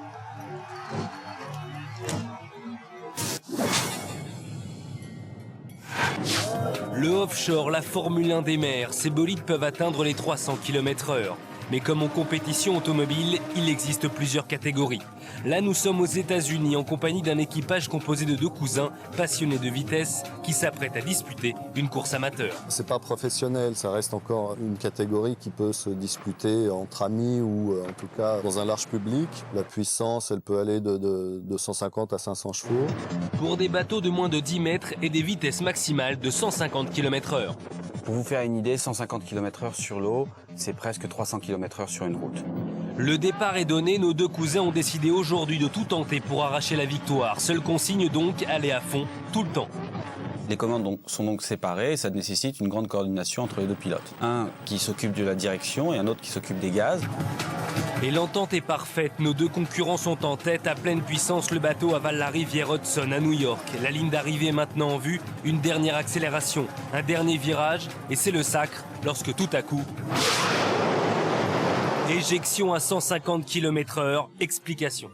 Le offshore, la Formule 1 des mers, ces bolides peuvent atteindre les 300 km/h. Mais comme en compétition automobile, il existe plusieurs catégories. Là, nous sommes aux États-Unis en compagnie d'un équipage composé de 2 cousins passionnés de vitesse qui s'apprêtent à disputer une course amateur. C'est pas professionnel, ça reste encore une catégorie qui peut se disputer entre amis ou en tout cas dans un large public. La puissance, elle peut aller de 150 à 500 chevaux. Pour des bateaux de moins de 10 mètres et des vitesses maximales de 150 km/h. Pour vous faire une idée, 150 km/h sur l'eau, c'est presque 300 km/h sur une route. Le départ est donné, nos 2 cousins ont décidé aujourd'hui de tout tenter pour arracher la victoire. Seule consigne donc, aller à fond, tout le temps. Les commandes sont donc séparées et ça nécessite une grande coordination entre les 2 pilotes. Un qui s'occupe de la direction et un autre qui s'occupe des gaz. Et l'entente est parfaite, nos 2 concurrents sont en tête, à pleine puissance le bateau avale la rivière Hudson à New York. La ligne d'arrivée est maintenant en vue, une dernière accélération, un dernier virage et c'est le sacre lorsque tout à coup... Éjection à 150 km/h, explication.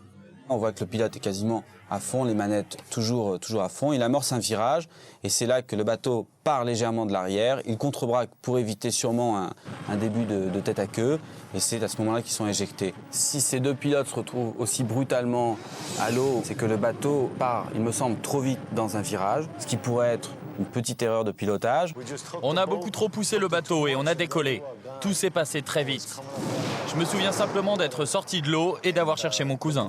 On voit que le pilote est quasiment à fond, les manettes toujours à fond. Il amorce un virage et c'est là que le bateau part légèrement de l'arrière. Il contrebraque pour éviter sûrement un début de tête à queue et c'est à ce moment-là qu'ils sont éjectés. Si ces 2 pilotes se retrouvent aussi brutalement à l'eau, c'est que le bateau part, il me semble, trop vite dans un virage, ce qui pourrait être une petite erreur de pilotage. On a beaucoup trop poussé le bateau et on a décollé. Tout s'est passé très vite. Je me souviens simplement d'être sorti de l'eau et d'avoir cherché mon cousin.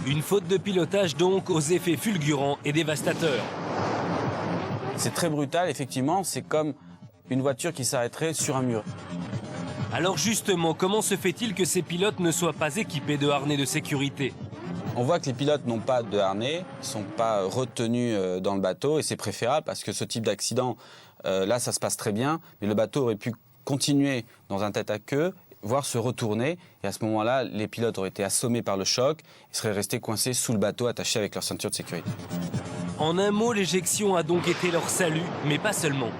Une faute de pilotage donc aux effets fulgurants et dévastateurs. C'est très brutal, effectivement, c'est comme une voiture qui s'arrêterait sur un mur. Alors justement, comment se fait-il que ces pilotes ne soient pas équipés de harnais de sécurité ? On voit que les pilotes n'ont pas de harnais, ne sont pas retenus dans le bateau et c'est préférable parce que ce type d'accident, là ça se passe très bien, mais le bateau aurait pu continuer dans un tête à queue, voire se retourner et à ce moment-là, les pilotes auraient été assommés par le choc et seraient restés coincés sous le bateau attachés avec leur ceinture de sécurité. En un mot, l'éjection a donc été leur salut, mais pas seulement.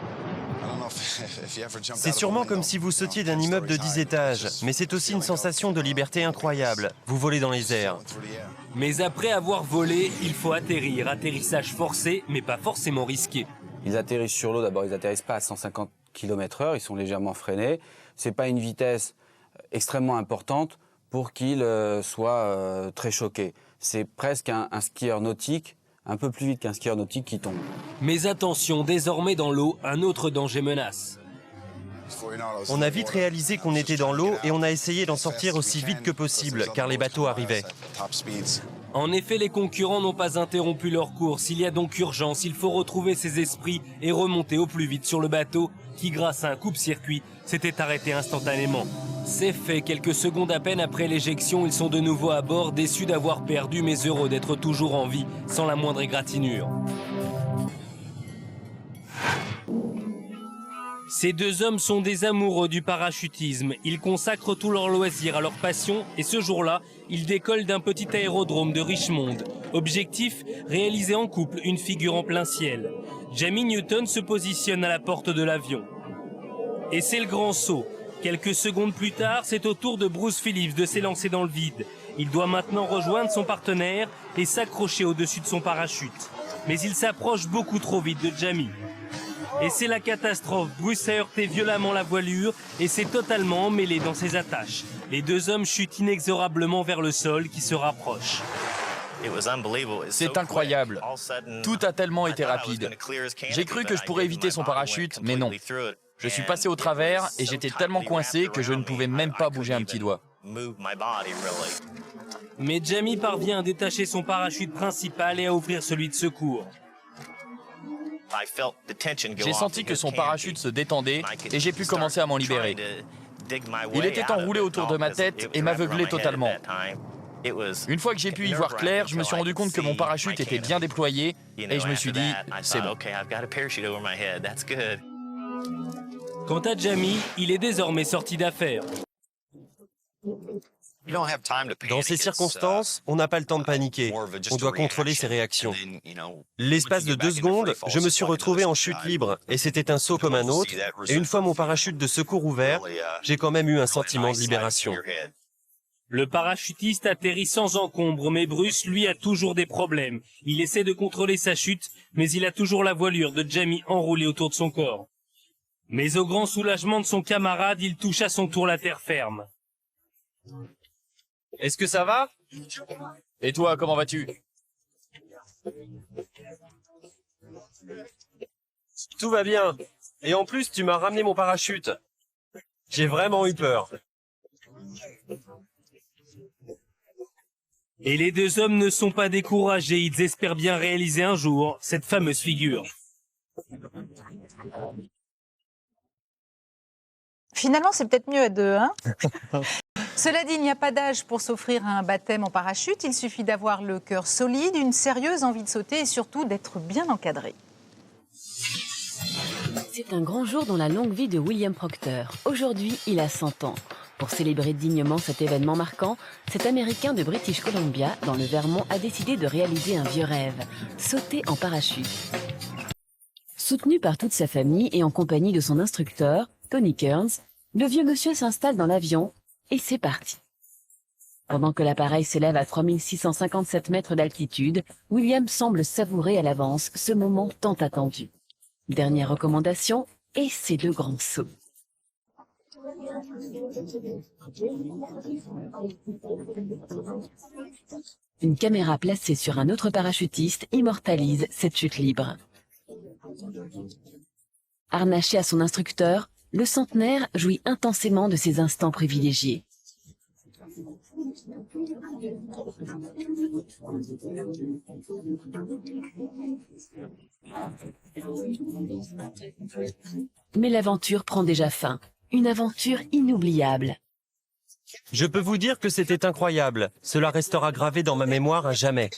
C'est sûrement comme si vous sautiez d'un immeuble de 10 étages, mais c'est aussi une sensation de liberté incroyable. Vous volez dans les airs. Mais après avoir volé, il faut atterrir. Atterrissage forcé, mais pas forcément risqué. Ils atterrissent sur l'eau, d'abord ils n'atterrissent pas à 150 km/h, ils sont légèrement freinés. C'est pas une vitesse extrêmement importante pour qu'ils soient très choqués. C'est presque un skieur nautique, un peu plus vite qu'un skieur nautique qui tombe. Mais attention, désormais dans l'eau, un autre danger menace. On a vite réalisé qu'on était dans l'eau et on a essayé d'en sortir aussi vite que possible, car les bateaux arrivaient. En effet, les concurrents n'ont pas interrompu leur course. Il y a donc urgence, il faut retrouver ses esprits et remonter au plus vite sur le bateau qui, grâce à un coupe-circuit, s'était arrêté instantanément. C'est fait, quelques secondes à peine après l'éjection, ils sont de nouveau à bord, déçus d'avoir perdu, mais heureux d'être toujours en vie, sans la moindre égratignure. Ces 2 hommes sont des amoureux du parachutisme. Ils consacrent tout leur loisir à leur passion et ce jour-là, ils décollent d'un petit aérodrome de Richmond. Objectif, réaliser en couple une figure en plein ciel. Jamie Newton se positionne à la porte de l'avion. Et c'est le grand saut. Quelques secondes plus tard, c'est au tour de Bruce Phillips de s'élancer dans le vide. Il doit maintenant rejoindre son partenaire et s'accrocher au-dessus de son parachute. Mais il s'approche beaucoup trop vite de Jamie. Et c'est la catastrophe. Bruce a heurté violemment la voilure et s'est totalement emmêlé dans ses attaches. Les 2 hommes chutent inexorablement vers le sol qui se rapproche. C'est incroyable. Tout a tellement été rapide. J'ai cru que je pourrais éviter son parachute, mais non. Je suis passé au travers et j'étais tellement coincé que je ne pouvais même pas bouger un petit doigt. Mais Jamie parvient à détacher son parachute principal et à ouvrir celui de secours. J'ai senti que son parachute se détendait et j'ai pu commencer à m'en libérer. Il était enroulé autour de ma tête et m'aveuglait totalement. Une fois que j'ai pu y voir clair, je me suis rendu compte que mon parachute était bien déployé et je me suis dit, c'est bon. Quant à Jamie, il est désormais sorti d'affaire. Dans ces circonstances, on n'a pas le temps de paniquer. On doit contrôler ses réactions. L'espace de 2 secondes, je me suis retrouvé en chute libre et c'était un saut comme un autre. Et une fois mon parachute de secours ouvert, j'ai quand même eu un sentiment de libération. Le parachutiste atterrit sans encombre, mais Bruce, lui, a toujours des problèmes. Il essaie de contrôler sa chute, mais il a toujours la voilure de Jamie enroulée autour de son corps. Mais au grand soulagement de son camarade, il touche à son tour la terre ferme. Est-ce que ça va? Et toi, comment vas-tu? Tout va bien. Et en plus, tu m'as ramené mon parachute. J'ai vraiment eu peur. Et les deux hommes ne sont pas découragés, ils espèrent bien réaliser un jour cette fameuse figure. Finalement, c'est peut-être mieux à deux, hein? Cela dit, il n'y a pas d'âge pour s'offrir un baptême en parachute. Il suffit d'avoir le cœur solide, une sérieuse envie de sauter et surtout d'être bien encadré. C'est un grand jour dans la longue vie de William Proctor. Aujourd'hui, il a 100 ans. Pour célébrer dignement cet événement marquant, cet Américain de British Columbia, dans le Vermont, a décidé de réaliser un vieux rêve, sauter en parachute. Soutenu par toute sa famille et en compagnie de son instructeur, Tony Kearns, le vieux monsieur s'installe dans l'avion et c'est parti. Pendant que l'appareil s'élève à 3657 mètres d'altitude, William semble savourer à l'avance ce moment tant attendu. Dernière recommandation, et c'est le grand saut. Une caméra placée sur un autre parachutiste immortalise cette chute libre. Harnaché à son instructeur, le centenaire jouit intensément de ces instants privilégiés. Mais l'aventure prend déjà fin. Une aventure inoubliable. Je peux vous dire que c'était incroyable. Cela restera gravé dans ma mémoire à jamais.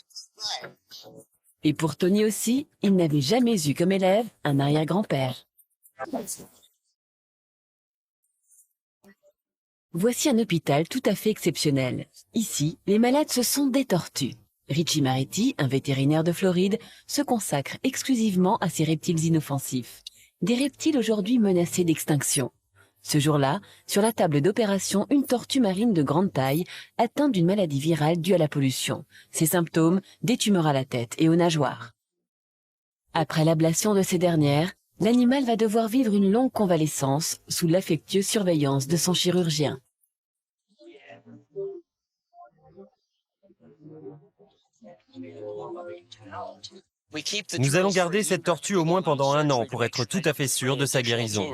Et pour Tony aussi, il n'avait jamais eu comme élève un arrière-grand-père. Voici un hôpital tout à fait exceptionnel. Ici, les malades se sont des tortues. Richie Mariti, un vétérinaire de Floride, se consacre exclusivement à ces reptiles inoffensifs. Des reptiles aujourd'hui menacés d'extinction. Ce jour-là, sur la table d'opération, une tortue marine de grande taille, atteinte d'une maladie virale due à la pollution. Ses symptômes, des tumeurs à la tête et aux nageoires. Après l'ablation de ces dernières, l'animal va devoir vivre une longue convalescence sous l'affectueuse surveillance de son chirurgien. Nous allons garder cette tortue au moins pendant 1 an pour être tout à fait sûr de sa guérison.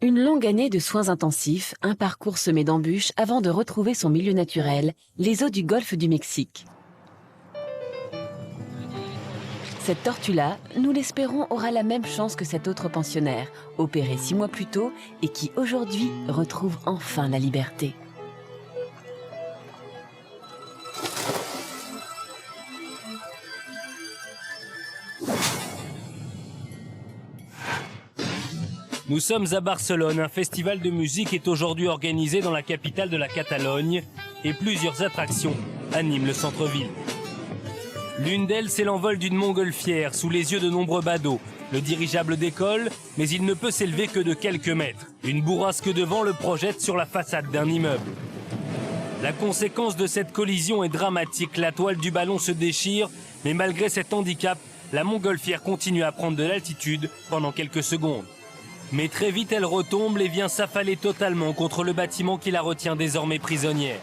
Une longue année de soins intensifs, un parcours semé d'embûches avant de retrouver son milieu naturel, les eaux du golfe du Mexique. Cette tortue-là, nous l'espérons, aura la même chance que cet autre pensionnaire, opéré 6 mois plus tôt et qui aujourd'hui retrouve enfin la liberté. Nous sommes à Barcelone, un festival de musique est aujourd'hui organisé dans la capitale de la Catalogne et plusieurs attractions animent le centre-ville. L'une d'elles, c'est l'envol d'une montgolfière sous les yeux de nombreux badauds. Le dirigeable décolle, mais il ne peut s'élever que de quelques mètres. Une bourrasque de vent le projette sur la façade d'un immeuble. La conséquence de cette collision est dramatique. La toile du ballon se déchire, mais malgré cet handicap, la montgolfière continue à prendre de l'altitude pendant quelques secondes. Mais très vite, elle retombe et vient s'affaler totalement contre le bâtiment qui la retient désormais prisonnière.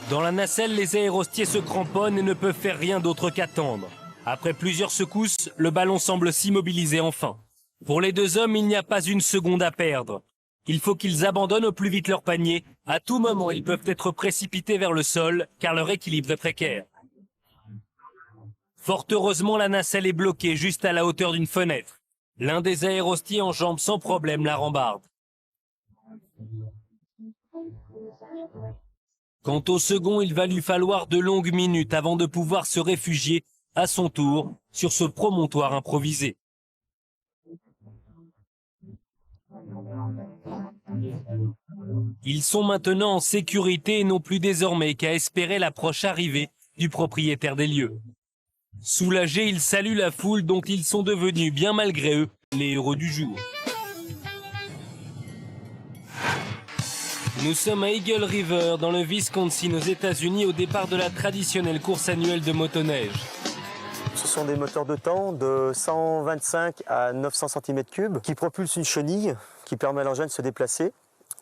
Dans la nacelle, les aérostiers se cramponnent et ne peuvent faire rien d'autre qu'attendre. Après plusieurs secousses, le ballon semble s'immobiliser enfin. Pour les deux hommes, il n'y a pas une seconde à perdre. Il faut qu'ils abandonnent au plus vite leur panier. À tout moment, ils peuvent être précipités vers le sol, car leur équilibre est précaire. Fort heureusement, la nacelle est bloquée juste à la hauteur d'une fenêtre. L'un des aérostiers enjambe sans problème la rambarde. Quant au second, il va lui falloir de longues minutes avant de pouvoir se réfugier, à son tour, sur ce promontoire improvisé. Ils sont maintenant en sécurité et n'ont plus désormais qu'à espérer la prochaine arrivée du propriétaire des lieux. Soulagés, ils saluent la foule dont ils sont devenus, bien malgré eux, les héros du jour. Nous sommes à Eagle River, dans le Wisconsin, aux États-Unis, au départ de la traditionnelle course annuelle de motoneige. Ce sont des moteurs de temps de 125 à 900 cm3 qui propulsent une chenille qui permet à l'engin de se déplacer.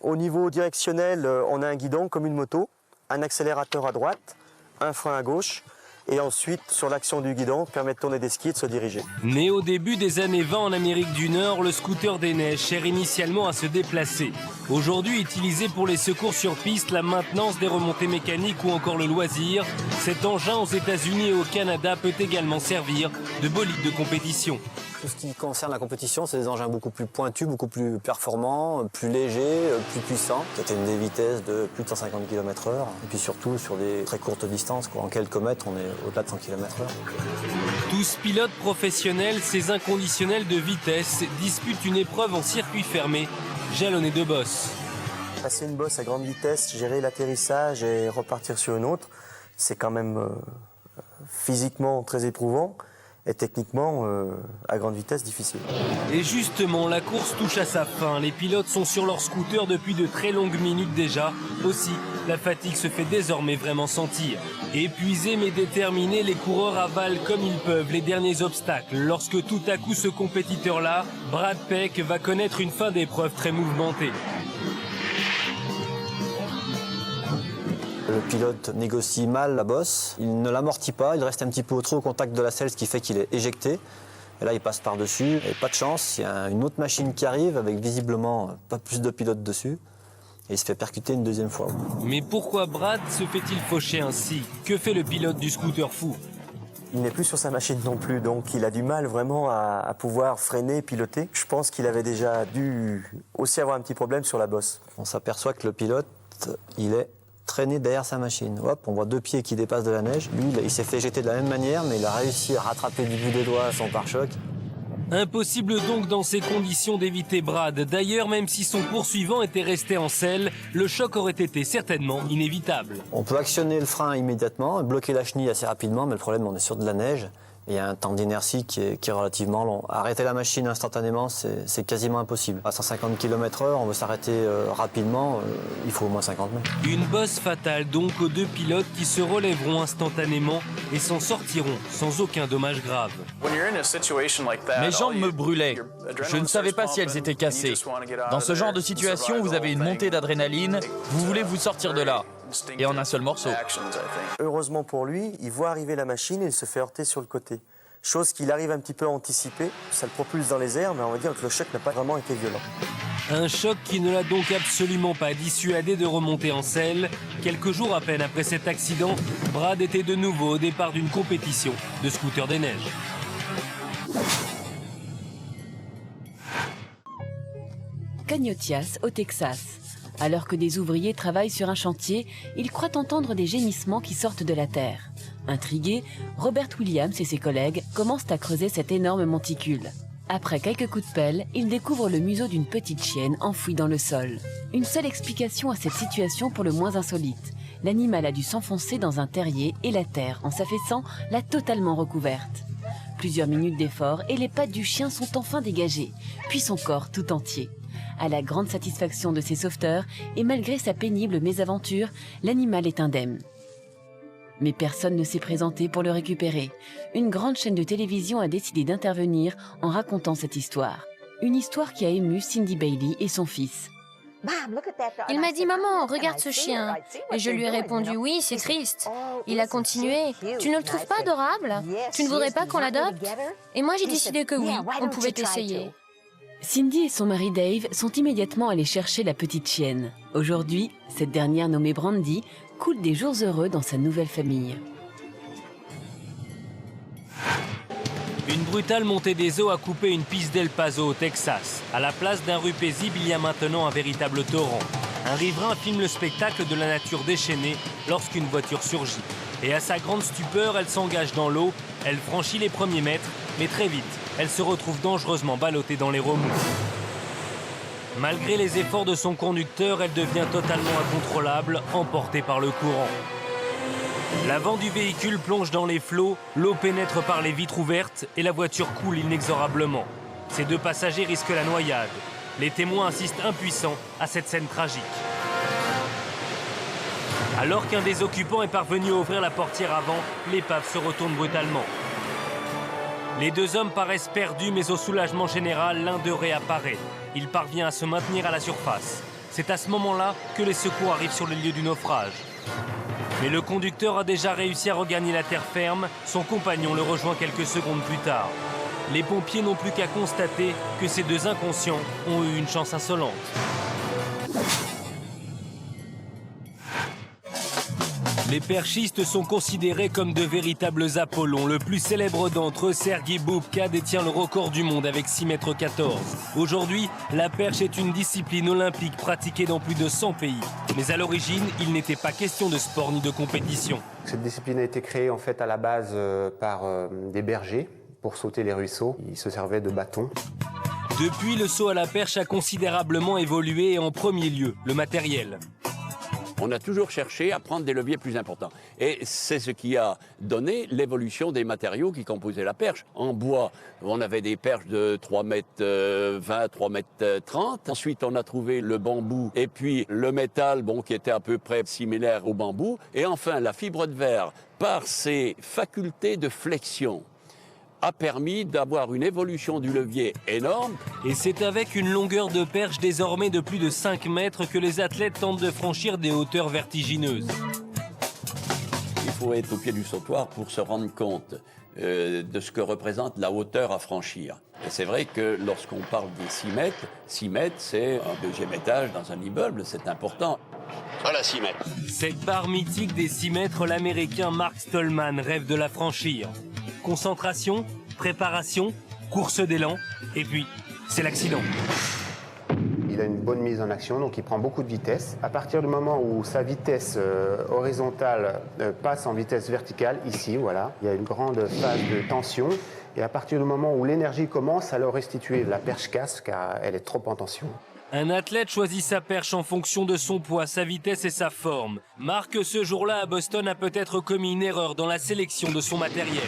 Au niveau directionnel, on a un guidon comme une moto, un accélérateur à droite, un frein à gauche. Et ensuite, sur l'action du guidon, permet de tourner des skis et de se diriger. Né au début des années 20 en Amérique du Nord, le scooter des neiges sert initialement à se déplacer. Aujourd'hui utilisé pour les secours sur piste, la maintenance des remontées mécaniques ou encore le loisir, cet engin aux États-Unis et au Canada peut également servir de bolide de compétition. Tout ce qui concerne la compétition, c'est des engins beaucoup plus pointus, beaucoup plus performants, plus légers, plus puissants. Qui atteignent des vitesses de plus de 150 km/h. Et puis surtout sur des très courtes distances. En quelques mètres, on est au-delà de 100 km/h. Tous pilotes professionnels, ces inconditionnels de vitesse disputent une épreuve en circuit fermé, jalonné de bosses. Passer une bosse à grande vitesse, gérer l'atterrissage et repartir sur une autre, c'est quand même physiquement très éprouvant. Et techniquement, à grande vitesse, difficile. Et justement, la course touche à sa fin. Les pilotes sont sur leur scooter depuis de très longues minutes déjà. Aussi, la fatigue se fait désormais vraiment sentir. Épuisés mais déterminés, les coureurs avalent comme ils peuvent les derniers obstacles. Lorsque tout à coup, ce compétiteur-là, Brad Peck, va connaître une fin d'épreuve très mouvementée. Le pilote négocie mal la bosse, il ne l'amortit pas, il reste un petit peu trop au contact de la selle, ce qui fait qu'il est éjecté. Et là, il passe par-dessus, et pas de chance, il y a une autre machine qui arrive avec visiblement pas plus de pilotes dessus. Et il se fait percuter une deuxième fois. Mais pourquoi Brad se fait-il faucher ainsi? Que fait le pilote du scooter fou? Il n'est plus sur sa machine non plus, donc il a du mal vraiment à pouvoir freiner et piloter. Je pense qu'il avait déjà dû aussi avoir un petit problème sur la bosse. On s'aperçoit que le pilote, il est traîné derrière sa machine. Hop, on voit deux pieds qui dépassent de la neige. Lui, il s'est fait jeter de la même manière, mais il a réussi à rattraper du bout des doigts son pare-choc. Impossible donc dans ces conditions d'éviter Brad. D'ailleurs, même si son poursuivant était resté en selle, le choc aurait été certainement inévitable. On peut actionner le frein immédiatement, bloquer la chenille assez rapidement, mais le problème, on est sur de la neige. Il y a un temps d'inertie qui est relativement long. Arrêter la machine instantanément, c'est quasiment impossible. À 150 km/h, on veut s'arrêter rapidement, il faut au moins 50 mètres. Une bosse fatale donc aux deux pilotes qui se relèveront instantanément et s'en sortiront sans aucun dommage grave. Mes jambes me brûlaient. Je ne savais pas si elles étaient cassées. Dans ce genre de situation, vous avez une montée d'adrénaline, vous voulez vous sortir de là. Et en un seul morceau. Heureusement pour lui, il voit arriver la machine et il se fait heurter sur le côté. Chose qu'il arrive un petit peu à anticiper. Ça le propulse dans les airs, mais on va dire que le choc n'a pas vraiment été violent. Un choc qui ne l'a donc absolument pas dissuadé de remonter en selle. Quelques jours à peine après cet accident, Brad était de nouveau au départ d'une compétition de scooter des neiges. Cagnotias, au Texas. Alors que des ouvriers travaillent sur un chantier, ils croient entendre des gémissements qui sortent de la terre. Intrigués, Robert Williams et ses collègues commencent à creuser cet énorme monticule. Après quelques coups de pelle, ils découvrent le museau d'une petite chienne enfouie dans le sol. Une seule explication à cette situation pour le moins insolite. L'animal a dû s'enfoncer dans un terrier et la terre, en s'affaissant, l'a totalement recouverte. Plusieurs minutes d'effort et les pattes du chien sont enfin dégagées, puis son corps tout entier. À la grande satisfaction de ses sauveteurs, et malgré sa pénible mésaventure, l'animal est indemne. Mais personne ne s'est présenté pour le récupérer. Une grande chaîne de télévision a décidé d'intervenir en racontant cette histoire. Une histoire qui a ému Cindy Bailey et son fils. Il m'a dit « Maman, regarde ce chien ». Et je lui ai répondu « Oui, c'est triste ». Il a continué « Tu ne le trouves pas adorable? Tu ne voudrais pas qu'on l'adopte ?» Et moi j'ai décidé que oui, on pouvait essayer. Cindy et son mari Dave sont immédiatement allés chercher la petite chienne. Aujourd'hui, cette dernière nommée Brandy coule des jours heureux dans sa nouvelle famille. Une brutale montée des eaux a coupé une piste d'El Paso au Texas. À la place d'un rue paisible, il y a maintenant un véritable torrent. Un riverain filme le spectacle de la nature déchaînée lorsqu'une voiture surgit. Et à sa grande stupeur, elle s'engage dans l'eau, elle franchit les premiers mètres, mais très vite, elle se retrouve dangereusement ballottée dans les remous. Malgré les efforts de son conducteur, elle devient totalement incontrôlable, emportée par le courant. L'avant du véhicule plonge dans les flots, l'eau pénètre par les vitres ouvertes et la voiture coule inexorablement. Ces deux passagers risquent la noyade. Les témoins assistent impuissants à cette scène tragique. Alors qu'un des occupants est parvenu à ouvrir la portière avant, l'épave se retourne brutalement. Les deux hommes paraissent perdus, mais au soulagement général, l'un d'eux réapparaît. Il parvient à se maintenir à la surface. C'est à ce moment-là que les secours arrivent sur le lieu du naufrage. Mais le conducteur a déjà réussi à regagner la terre ferme. Son compagnon le rejoint quelques secondes plus tard. Les pompiers n'ont plus qu'à constater que ces deux inconscients ont eu une chance insolente. Les perchistes sont considérés comme de véritables Apollons. Le plus célèbre d'entre eux, Sergueï Boubka, détient le record du monde avec 6,14 m. Aujourd'hui, la perche est une discipline olympique pratiquée dans plus de 100 pays. Mais à l'origine, il n'était pas question de sport ni de compétition. Cette discipline a été créée en fait à la base par des bergers pour sauter les ruisseaux. Ils se servaient de bâtons. Depuis, le saut à la perche a considérablement évolué et en premier lieu, le matériel. On a toujours cherché à prendre des leviers plus importants. Et c'est ce qui a donné l'évolution des matériaux qui composaient la perche. En bois, on avait des perches de 3,20 m, 3,30 m. Ensuite, on a trouvé le bambou et puis le métal, qui était à peu près similaire au bambou. Et enfin, la fibre de verre, par ses facultés de flexion, a permis d'avoir une évolution du levier énorme. Et c'est avec une longueur de perche désormais de plus de 5 mètres que les athlètes tentent de franchir des hauteurs vertigineuses. Il faut être au pied du sautoir pour se rendre compte de ce que représente la hauteur à franchir. Et c'est vrai que lorsqu'on parle des 6 mètres, c'est un deuxième étage dans un immeuble, c'est important. Voilà 6 mètres. Cette barre mythique des 6 mètres, l'Américain Mark Stallman rêve de la franchir. Concentration, préparation, course d'élan, et puis, c'est l'accident. Il a une bonne mise en action, donc il prend beaucoup de vitesse. À partir du moment où sa vitesse horizontale passe en vitesse verticale, ici, voilà, il y a une grande phase de tension. Et à partir du moment où l'énergie commence à le restituer, la perche casse car elle est trop en tension. Un athlète choisit sa perche en fonction de son poids, sa vitesse et sa forme. Marc, ce jour-là à Boston, a peut-être commis une erreur dans la sélection de son matériel.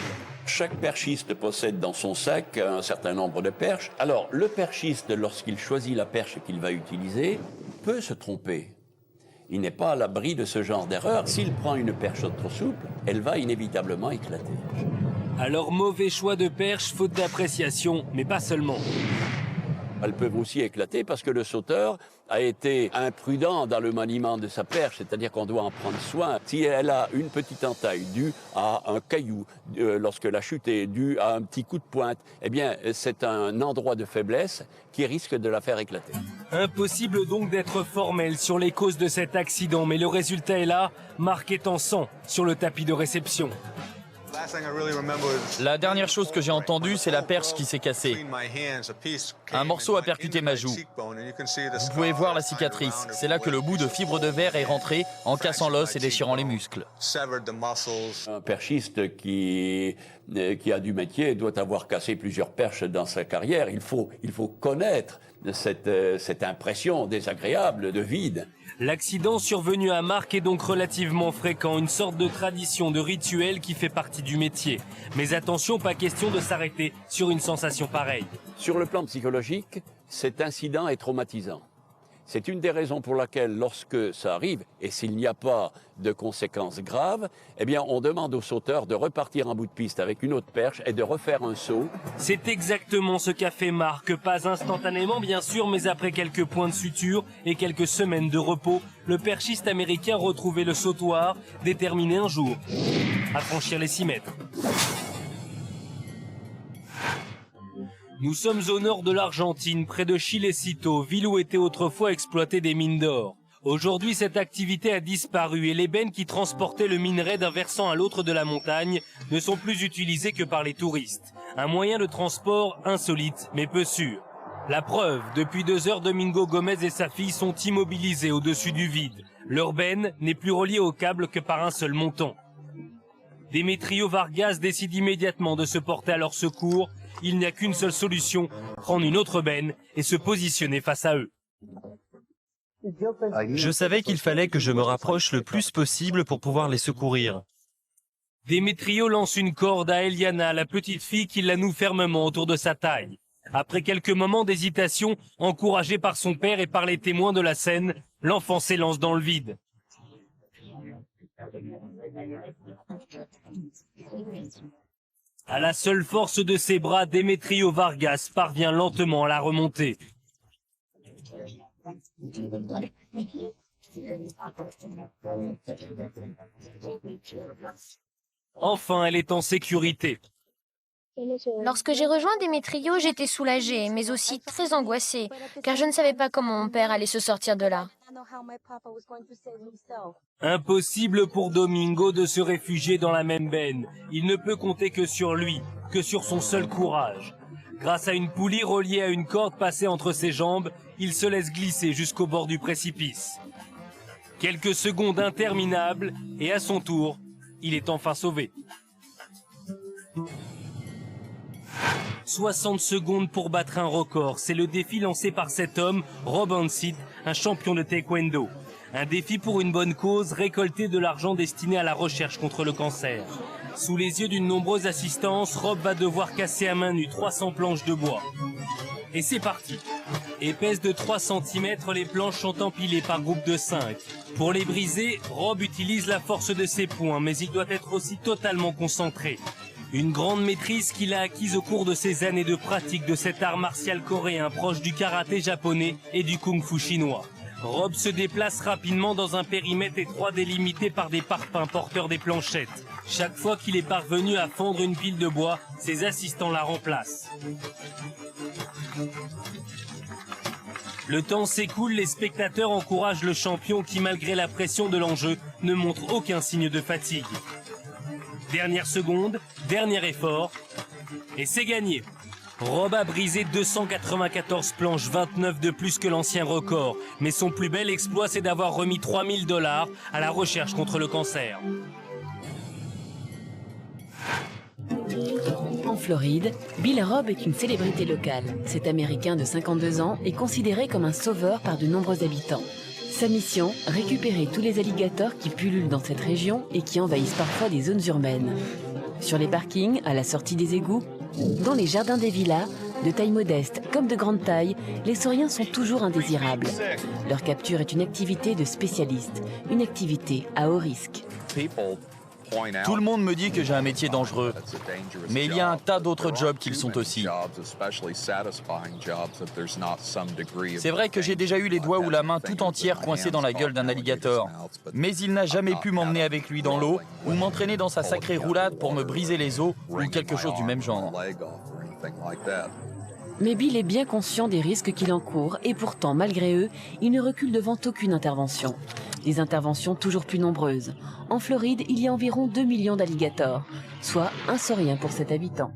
Chaque perchiste possède dans son sac un certain nombre de perches. Alors, le perchiste, lorsqu'il choisit la perche qu'il va utiliser, peut se tromper. Il n'est pas à l'abri de ce genre d'erreur. S'il prend une perche trop souple, elle va inévitablement éclater. Alors, mauvais choix de perche, faute d'appréciation, mais pas seulement. Elles peuvent aussi éclater parce que le sauteur a été imprudent dans le maniement de sa perche, c'est-à-dire qu'on doit en prendre soin. Si elle a une petite entaille due à un caillou, lorsque la chute est due à un petit coup de pointe, eh bien, c'est un endroit de faiblesse qui risque de la faire éclater. Impossible donc d'être formel sur les causes de cet accident, mais le résultat est là, Marc est en sang sur le tapis de réception. La dernière chose que j'ai entendue, c'est la perche qui s'est cassée. Un morceau a percuté ma joue. Vous pouvez voir la cicatrice. C'est là que le bout de fibre de verre est rentré en cassant l'os et déchirant les muscles. Un perchiste qui a du métier doit avoir cassé plusieurs perches dans sa carrière. Il faut connaître cette impression désagréable de vide. L'accident survenu à Marc est donc relativement fréquent, une sorte de tradition, de rituel qui fait partie du métier. Mais attention, pas question de s'arrêter sur une sensation pareille. Sur le plan psychologique, cet incident est traumatisant. C'est une des raisons pour laquelle, lorsque ça arrive, et s'il n'y a pas de conséquences graves, eh bien, on demande au sauteur de repartir en bout de piste avec une autre perche et de refaire un saut. C'est exactement ce qu'a fait Marc, pas instantanément bien sûr, mais après quelques points de suture et quelques semaines de repos, le perchiste américain retrouvait le sautoir, déterminé un jour à franchir les 6 mètres. Nous sommes au nord de l'Argentine, près de Chilecito, ville où étaient autrefois exploitées des mines d'or. Aujourd'hui, cette activité a disparu et les bennes qui transportaient le minerai d'un versant à l'autre de la montagne ne sont plus utilisées que par les touristes. Un moyen de transport insolite, mais peu sûr. La preuve, depuis 2 heures, Domingo Gomez et sa fille sont immobilisés au-dessus du vide. Leur benne n'est plus reliée au câble que par un seul montant. Demetrio Vargas décide immédiatement de se porter à leur secours. Il n'y a qu'une seule solution, prendre une autre benne et se positionner face à eux. Je savais qu'il fallait que je me rapproche le plus possible pour pouvoir les secourir. Demetrio lance une corde à Eliana, la petite fille qui la noue fermement autour de sa taille. Après quelques moments d'hésitation, encouragée par son père et par les témoins de la scène, l'enfant s'élance dans le vide. À la seule force de ses bras, Demetrio Vargas parvient lentement à la remonter. Enfin, elle est en sécurité. Lorsque j'ai rejoint Demetrio, j'étais soulagée, mais aussi très angoissée, car je ne savais pas comment mon père allait se sortir de là. Impossible pour Domingo de se réfugier dans la même benne. Il ne peut compter que sur lui, que sur son seul courage. Grâce à une poulie reliée à une corde passée entre ses jambes, il se laisse glisser jusqu'au bord du précipice. Quelques secondes interminables, et à son tour, il est enfin sauvé. 60 secondes pour battre un record, c'est le défi lancé par cet homme, Rob Hansit, un champion de taekwondo. Un défi pour une bonne cause, récolter de l'argent destiné à la recherche contre le cancer. Sous les yeux d'une nombreuse assistance, Rob va devoir casser à main nue 300 planches de bois. Et c'est parti. Épaisses de 3 cm, les planches sont empilées par groupe de 5. Pour les briser, Rob utilise la force de ses poings, mais il doit être aussi totalement concentré. Une grande maîtrise qu'il a acquise au cours de ses années de pratique de cet art martial coréen proche du karaté japonais et du kung-fu chinois. Rob se déplace rapidement dans un périmètre étroit délimité par des parpaings porteurs des planchettes. Chaque fois qu'il est parvenu à fendre une pile de bois, ses assistants la remplacent. Le temps s'écoule, les spectateurs encouragent le champion qui, malgré la pression de l'enjeu, ne montre aucun signe de fatigue. Dernière seconde, dernier effort, et c'est gagné. Rob a brisé 294 planches, 29 de plus que l'ancien record. Mais son plus bel exploit, c'est d'avoir remis $3000 à la recherche contre le cancer. En Floride, Bill Robb est une célébrité locale. Cet Américain de 52 ans est considéré comme un sauveur par de nombreux habitants. Sa mission, récupérer tous les alligators qui pullulent dans cette région et qui envahissent parfois des zones urbaines. Sur les parkings, à la sortie des égouts, dans les jardins des villas, de taille modeste comme de grande taille, les sauriens sont toujours indésirables. Leur capture est une activité de spécialistes, une activité à haut risque. Tout le monde me dit que j'ai un métier dangereux, mais il y a un tas d'autres jobs qu'ils sont aussi. C'est vrai que j'ai déjà eu les doigts ou la main tout entière coincés dans la gueule d'un alligator, mais il n'a jamais pu m'emmener avec lui dans l'eau ou m'entraîner dans sa sacrée roulade pour me briser les os ou quelque chose du même genre. Mais Bill est bien conscient des risques qu'il encourt et pourtant, malgré eux, il ne recule devant aucune intervention. Des interventions toujours plus nombreuses. En Floride, il y a environ 2 millions d'alligators, soit un saurien pour 7 habitants.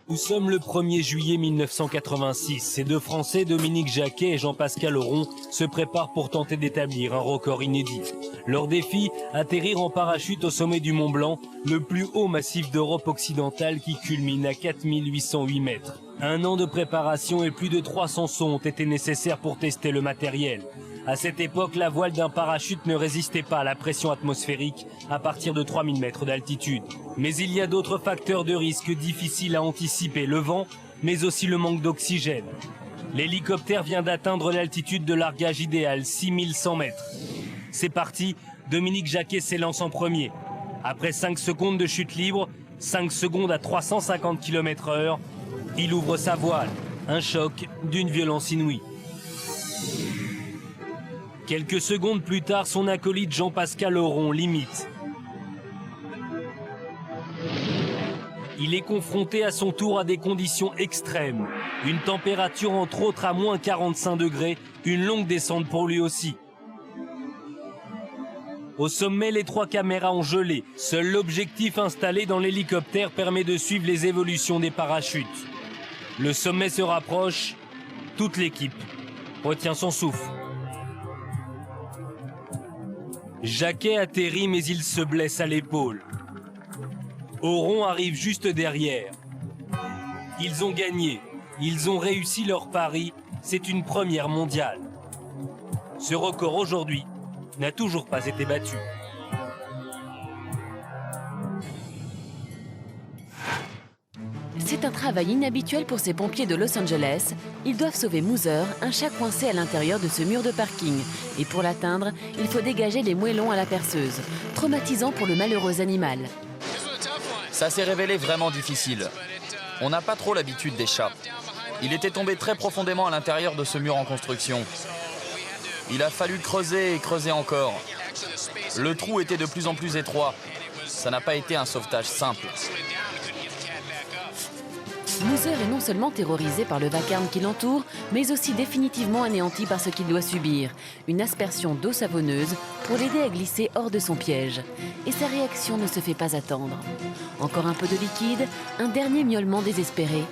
Nous sommes le 1er juillet 1986. Ces deux Français, Dominique Jacquet et Jean-Pascal Auron, se préparent pour tenter d'établir un record inédit. Leur défi, atterrir en parachute au sommet du Mont Blanc, le plus haut massif d'Europe occidentale qui culmine à 4808 mètres. Un an de préparation et plus de 300 sauts ont été nécessaires pour tester le matériel. À cette époque, la voile d'un parachute ne résistait pas à la pression atmosphérique à partir de 3000 mètres d'altitude. Mais il y a d'autres facteurs de risque difficiles à anticiper, le vent, mais aussi le manque d'oxygène. L'hélicoptère vient d'atteindre l'altitude de largage idéal, 6100 mètres. C'est parti, Dominique Jacquet s'élance en premier. Après 5 secondes de chute libre, 5 secondes à 350 km/h, il ouvre sa voile. Un choc d'une violence inouïe. Quelques secondes plus tard, son acolyte Jean-Pascal Auron l'imite. Il est confronté à son tour à des conditions extrêmes. Une température entre autres à moins 45 degrés, une longue descente pour lui aussi. Au sommet, les 3 caméras ont gelé. Seul l'objectif installé dans l'hélicoptère permet de suivre les évolutions des parachutes. Le sommet se rapproche, toute l'équipe retient son souffle. Jacquet atterrit mais il se blesse à l'épaule. Auron arrive juste derrière. Ils ont gagné, ils ont réussi leur pari, c'est une première mondiale. Ce record aujourd'hui n'a toujours pas été battu. C'est un travail inhabituel pour ces pompiers de Los Angeles. Ils doivent sauver Moser, un chat coincé à l'intérieur de ce mur de parking. Et pour l'atteindre, il faut dégager les moellons à la perceuse. Traumatisant pour le malheureux animal. Ça s'est révélé vraiment difficile. On n'a pas trop l'habitude des chats. Il était tombé très profondément à l'intérieur de ce mur en construction. Il a fallu creuser et creuser encore. Le trou était de plus en plus étroit. Ça n'a pas été un sauvetage simple. Moser est non seulement terrorisé par le vacarme qui l'entoure, mais aussi définitivement anéanti par ce qu'il doit subir. Une aspersion d'eau savonneuse pour l'aider à glisser hors de son piège. Et sa réaction ne se fait pas attendre. Encore un peu de liquide, un dernier miaulement désespéré,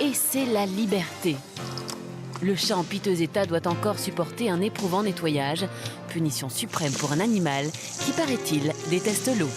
et c'est la liberté. Le chat en piteux état doit encore supporter un éprouvant nettoyage, punition suprême pour un animal qui, paraît-il, déteste l'eau.